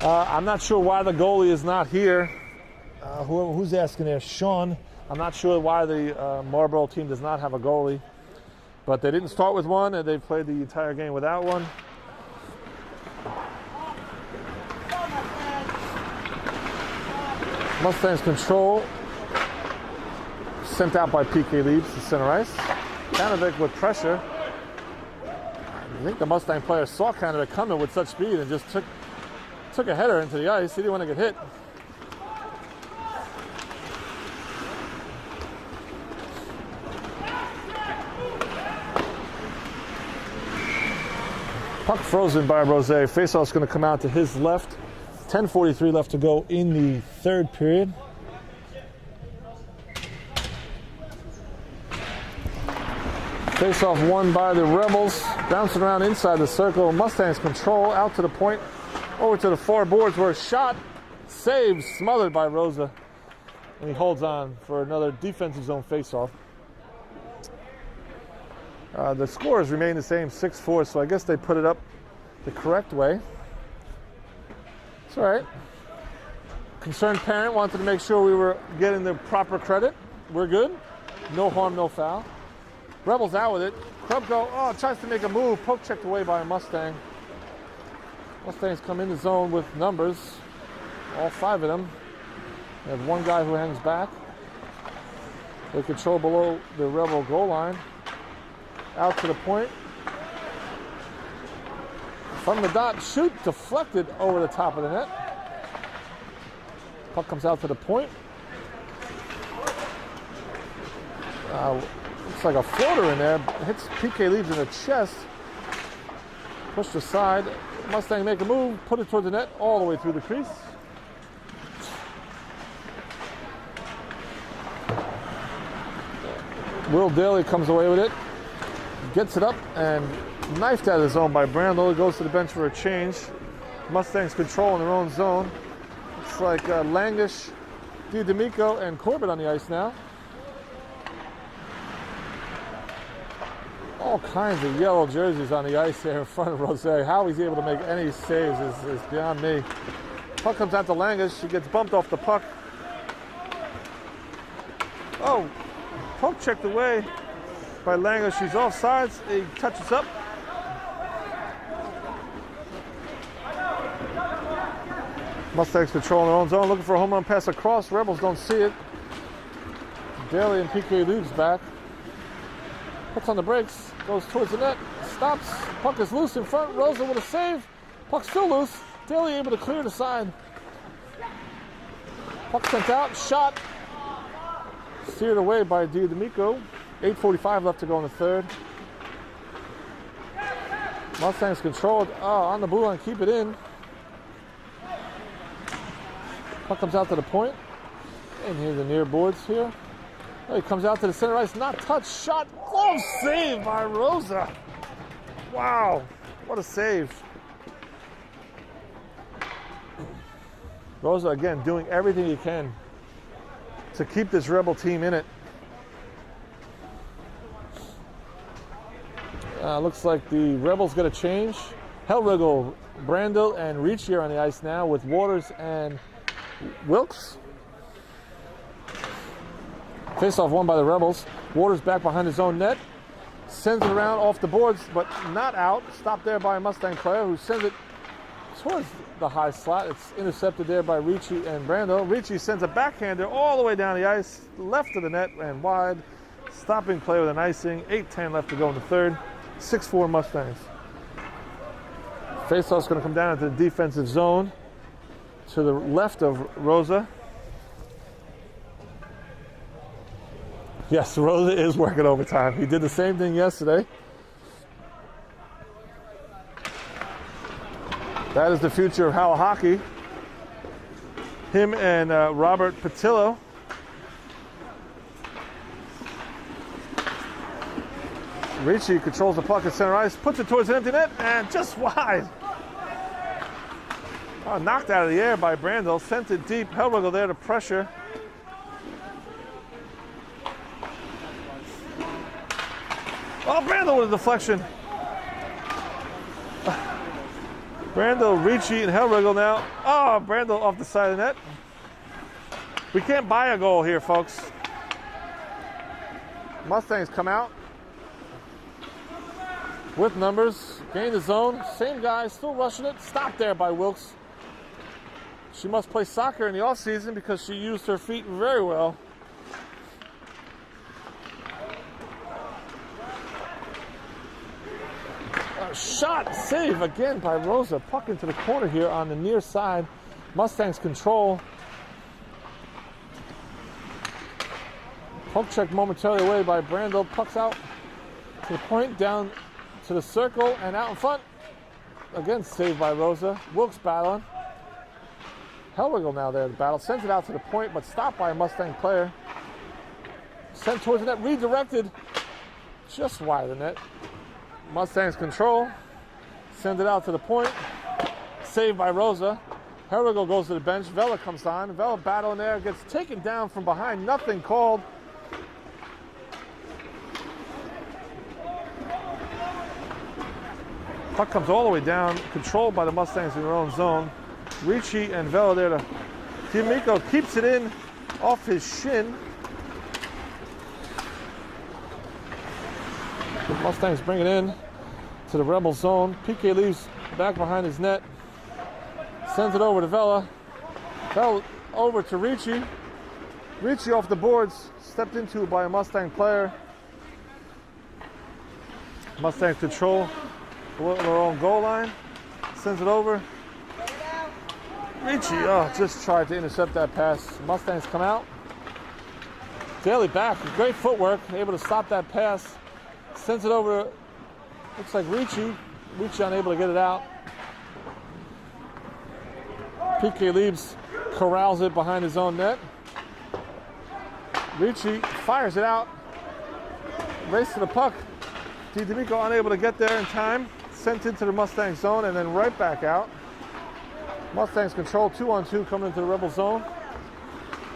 I'm not sure why the goalie is not here. Who's asking there? Sean. I'm not sure why the Marlboro team does not have a goalie. But they didn't start with one, and they've played the entire game without one. Mustangs control. Sent out by PK Leaves to center ice. Kanovic with pressure. I think the Mustang player saw Kanovic coming with such speed and just took a header into the ice. He didn't want to get hit. Puck frozen by Rose. Faceoff's going to come out to his left. 10:43 left to go in the third period. Faceoff won by the Rebels. Bouncing around inside the circle. Mustangs control out to the point. Over to the far boards where a shot saved, smothered by Rosa. And he holds on for another defensive zone faceoff. The scores remain the same, 6-4, so I guess they put it up the correct way. It's all right. Concerned parent wanted to make sure we were getting the proper credit. We're good. No harm, no foul. Rebels out with it. Krupko, tries to make a move. Poke checked away by a Mustang. Mustangs come in the zone with numbers. All 5 of them. They have one guy who hangs back. They control below the Rebel goal line. Out to the point. From the dot, shoot, deflected over the top of the net. Puck comes out to the point. Looks like a floater in there. Hits PK Leaves in the chest. Pushed aside. Mustang make a move, put it towards the net, all the way through the crease. Will Daly comes away with it. Gets it up and knifed out of the zone by Brandel. It goes to the bench for a change. Mustangs control in their own zone. Looks like Langish, D'Amico, and Corbett on the ice now. All kinds of yellow jerseys on the ice there in front of Rose. How he's able to make any saves is beyond me. Puck comes out to Langish. She gets bumped off the puck. Puck checked away by Langish. She's offsides. He touches up. Mustangs control in their own zone, looking for a home run pass across. Rebels don't see it. Daly and PK Lubes back. Puts on the brakes, goes towards the net, stops. Puck is loose in front. Rosa with a save. Puck still loose. Daly able to clear the side. Puck sent out, shot. Steered away by D'Amico. 8:45 left to go in the third. Mustangs controlled. On the blue line, keep it in. Puck comes out to the point. And here the near boards here. He comes out to the center ice, not touched, shot, glove save by Rosa. Wow, what a save. Rosa, again, doing everything he can to keep this Rebel team in it. Looks like the Rebels get a change. Hellriegel, Brandel, and Ricci are on the ice now with Waters and Wilkes. Face-off won by the Rebels. Waters back behind his own net. Sends it around off the boards, but not out. Stopped there by a Mustang player who sends it towards the high slot. It's intercepted there by Ricci and Brando. Ricci sends a backhander all the way down the ice, left of the net and wide. Stopping play with an icing. 8:10 left to go in the third. 6-4 Mustangs. Face-off's going to come down into the defensive zone to the left of Rosa. Yes, Rosa is working overtime. He did the same thing yesterday. That is the future of Howell hockey. Him and Robert Patillo. Ricci controls the puck at center ice, puts it towards the empty net, and just wide. Knocked out of the air by Brandel, sent it deep. Hellriegel there to pressure. Brandel with a deflection. Brandel, Ricci, and Hellriegel now. Brandel off the side of the net. We can't buy a goal here, folks. Mustangs come out with numbers, gain the zone. Same guy, still rushing it. Stopped there by Wilkes. She must play soccer in the offseason because she used her feet very well. Shot, save again by Rosa. Puck into the corner here on the near side. Mustangs control. Poke check momentarily away by Brandel. Puck's out to the point, down to the circle, and out in front. Again, saved by Rosa. Wilkes battling. Hellriegel now there to battle. Sends it out to the point, but stopped by a Mustang player. Sent towards the net, redirected just wide of the net. Mustangs control, send it out to the point, saved by Rosa. Hellriegel goes to the bench, Vela comes on, Vela battling there, gets taken down from behind, nothing called. Puck comes all the way down, controlled by the Mustangs in their own zone. Ricci and Vela there to D'Amico keeps it in off his shin. The Mustangs bring it in to the Rebel zone. PK leaves back behind his net. Sends it over to Vela. Vela over to Ricci. Ricci off the boards. Stepped into by a Mustang player. Mustangs control their own goal line. Sends it over. Ricci, just tried to intercept that pass. Mustangs come out. Daly back with great footwork, able to stop that pass. Sends it over, looks like Ricci. Ricci unable to get it out. PK leaves, corrals it behind his own net. Ricci fires it out. Race to the puck. D'Amico unable to get there in time. Sent into the Mustang zone and then right back out. Mustangs control 2-on-2 coming into the Rebel zone.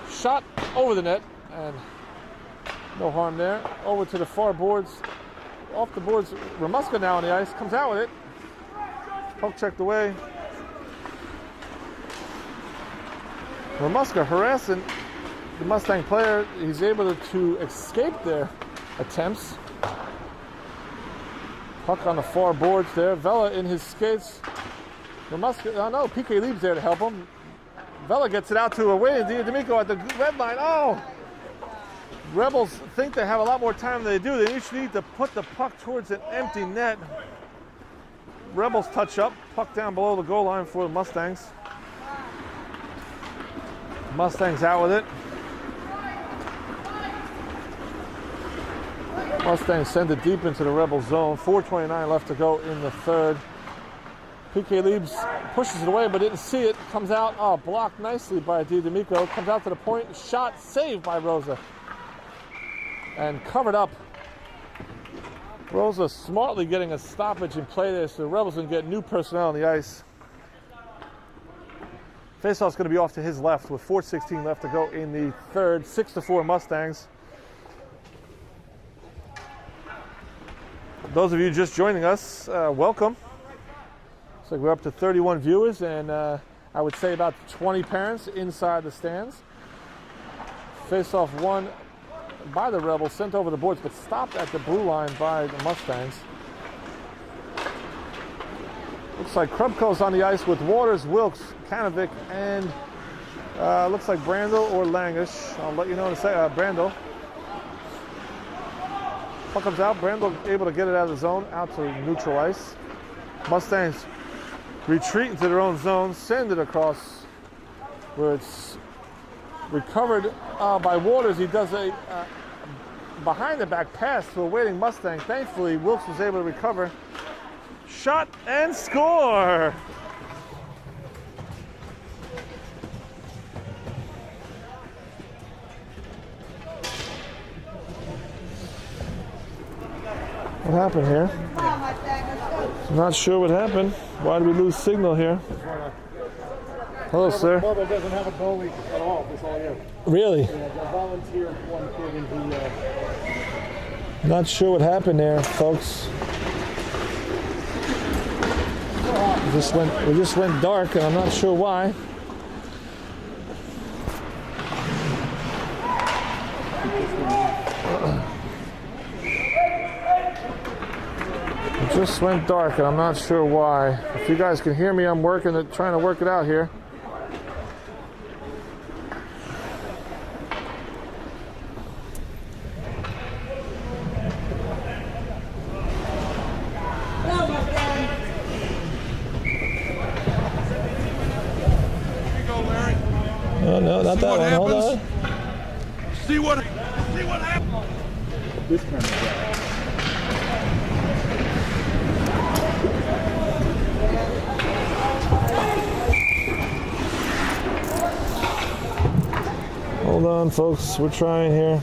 Shot over the net and no harm there. Over to the far boards. Off the boards, Ramuska now on the ice. Comes out with it. Poke checked away. Ramuska harassing the Mustang player. He's able to escape their attempts. Puck on the far boards there. Vela in his skates. Ramuska, no, PK leaves there to help him. Vela gets it out to a waiting D'Amico at the red line. Oh! Rebels think they have a lot more time than they do. They each need to put the puck towards an empty net. Rebels touch up. Puck down below the goal line for the Mustangs. Mustangs out with it. Mustangs send it deep into the Rebel zone. 4:29 left to go in the third. PK leaves, pushes it away, but didn't see it. Comes out, blocked nicely by D'Amico. Comes out to the point, shot saved by Rosa. And covered up. Rosa smartly getting a stoppage in play there, so the Rebels can get new personnel on the ice. Faceoff's going to be off to his left with 4:16 left to go in the third. 6-4 Mustangs. Those of you just joining us, welcome. Looks like we're up to 31 viewers and I would say about 20 parents inside the stands. Face-off won by the Rebels, sent over the boards, but stopped at the blue line by the Mustangs. Looks like Krupko's on the ice with Waters, Wilkes, Kanovic, and looks like Brandel or Langish. I'll let you know in a second. Brandel. Puck comes out. Brandel able to get it out of the zone, out to neutral ice. Mustangs retreat into their own zone, send it across where it's recovered by Waters. He does a behind the back pass to a waiting Mustang. Thankfully, Wilkes was able to recover. Shot and score! What happened here? I'm not sure what happened. Why did we lose signal here? Hello, sir. Marlboro doesn't have a goalie at all. That's all you. Really? Yeah, volunteer one kid in the. Not sure what happened there, folks. We just went dark, and I'm not sure why. It just went dark, and I'm not sure why. If you guys can hear me, I'm trying to work it out here. No, not that one. Hold on. See what happens. This kind of guy. Hold on, folks. We're trying here.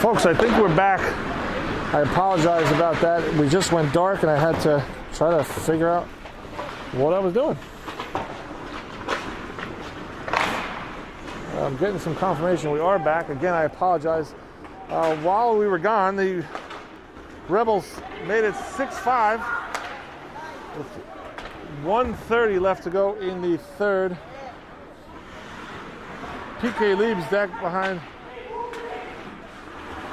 Folks, I think we're back. I apologize about that. We just went dark and I had to try to figure out what I was doing. I'm getting some confirmation we are back. Again, I apologize. While we were gone, the Rebels made it 6-5 with 1:30 left to go in the third. PK Lieb's back behind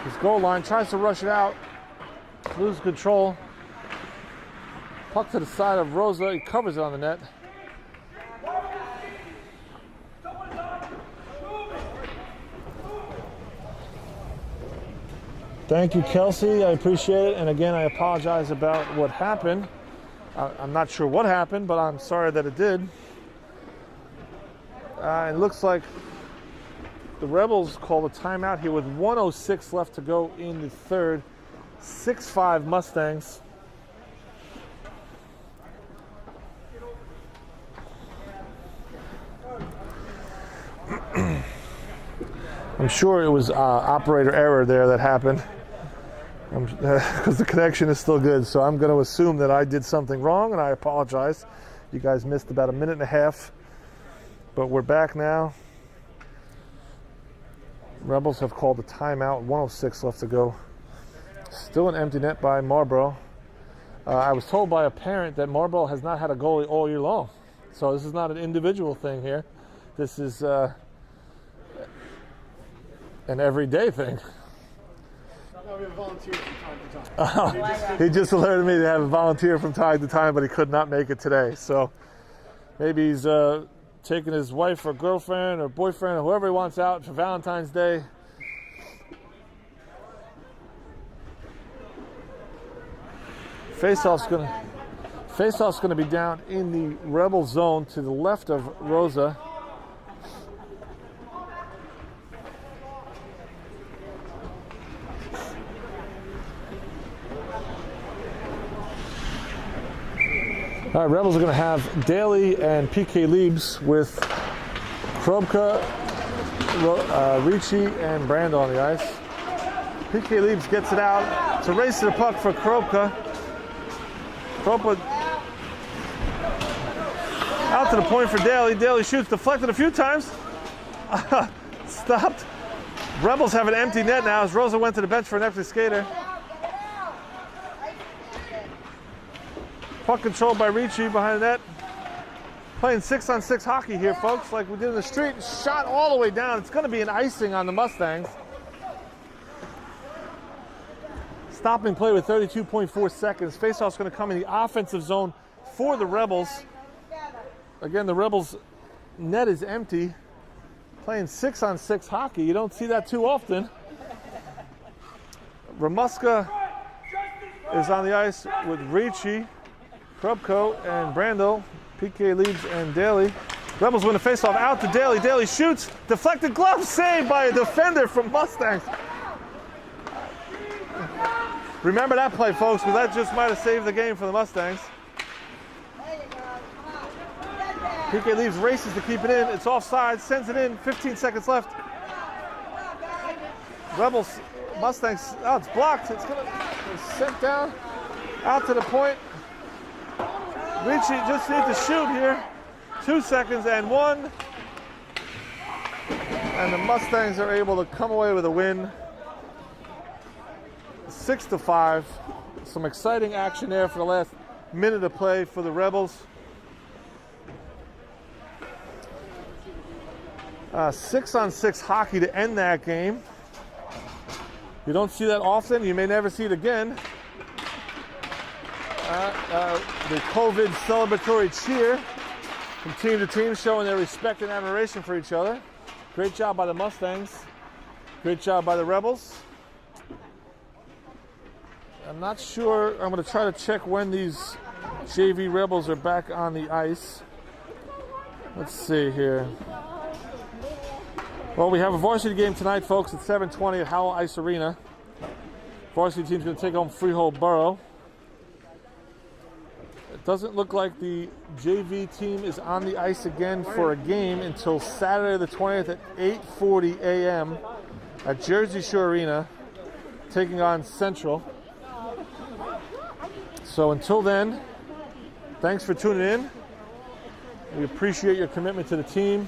his goal line, tries to rush it out, loses control. Puck to the side of Rosa, he covers it on the net. Thank you, Kelsey. I appreciate it. And again, I apologize about what happened. I'm not sure what happened, but I'm sorry that it did. It looks like the Rebels called a timeout here with 1:06 left to go in the third. 6-5 Mustangs. I'm sure it was operator error there that happened. Because the connection is still good, so I'm going to assume that I did something wrong, and I apologize. You guys missed about a minute and a half, but we're back now. Rebels have called a timeout, 1:06 left to go. Still an empty net by Marlboro. I was told by a parent that Marlboro has not had a goalie all year long, so this is not an individual thing here. This is an everyday thing. We have volunteers from time to time. He just alerted me to have a volunteer from time to time, but he could not make it today. So maybe he's taking his wife or girlfriend or boyfriend or whoever he wants out for Valentine's Day. Faceoff's gonna be down in the Rebel zone to the left of Rosa. All right, Rebels are going to have Daly and PK Liebs with Krobka, Ricci, and Brando on the ice. PK Liebs gets it out. It's a race to the puck for Krobka. Krobka out to the point for Daly. Daly shoots, deflected a few times. Stopped. Rebels have an empty net now as Rosa went to the bench for an empty skater. Puck controlled by Ricci behind the net. Playing 6-on-6 hockey here, folks, like we did in the street. Shot all the way down. It's going to be an icing on the Mustangs. Stopping play with 32.4 seconds. Faceoff's going to come in the offensive zone for the Rebels. Again, the Rebels' net is empty. Playing 6-on-6 hockey. You don't see that too often. Ramuska is on the ice with Ricci, Krubko, and Brando, PK Liebs, and Daly. Rebels win the faceoff out to Daly. Daly shoots, deflected glove, saved by a defender from Mustangs. Remember that play, folks, because that just might have saved the game for the Mustangs. PK Liebs races to keep it in. It's offside, sends it in, 15 seconds left. Rebels, Mustangs, oh, it's blocked. It's going to be sent down, out to the point. Ricci just needs to shoot here. 2 seconds and 1. And the Mustangs are able to come away with a win. 6-5. Some exciting action there for the last minute of play for the Rebels. 6-on-6 hockey to end that game. You don't see that often. You may never see it again. The COVID celebratory cheer from team to team, showing their respect and admiration for each other. Great job by the Mustangs. Great job by the Rebels. I'm not sure. I'm going to try to check when these JV Rebels are back on the ice. Let's see here. Well, we have a varsity game tonight, folks, at 7:20 at Howell Ice Arena. Varsity team's going to take home Freehold Borough. It doesn't look like the JV team is on the ice again for a game until Saturday the 20th at 8:40 a.m. at Jersey Shore Arena. taking on Central. So until then, thanks for tuning in. We appreciate your commitment to the team.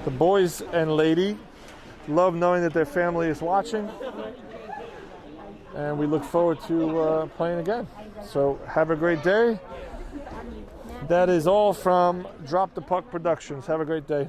The boys and lady love knowing that their family is watching. And we look forward to playing again. So have a great day. That is all from Drop the Puck Productions. Have a great day.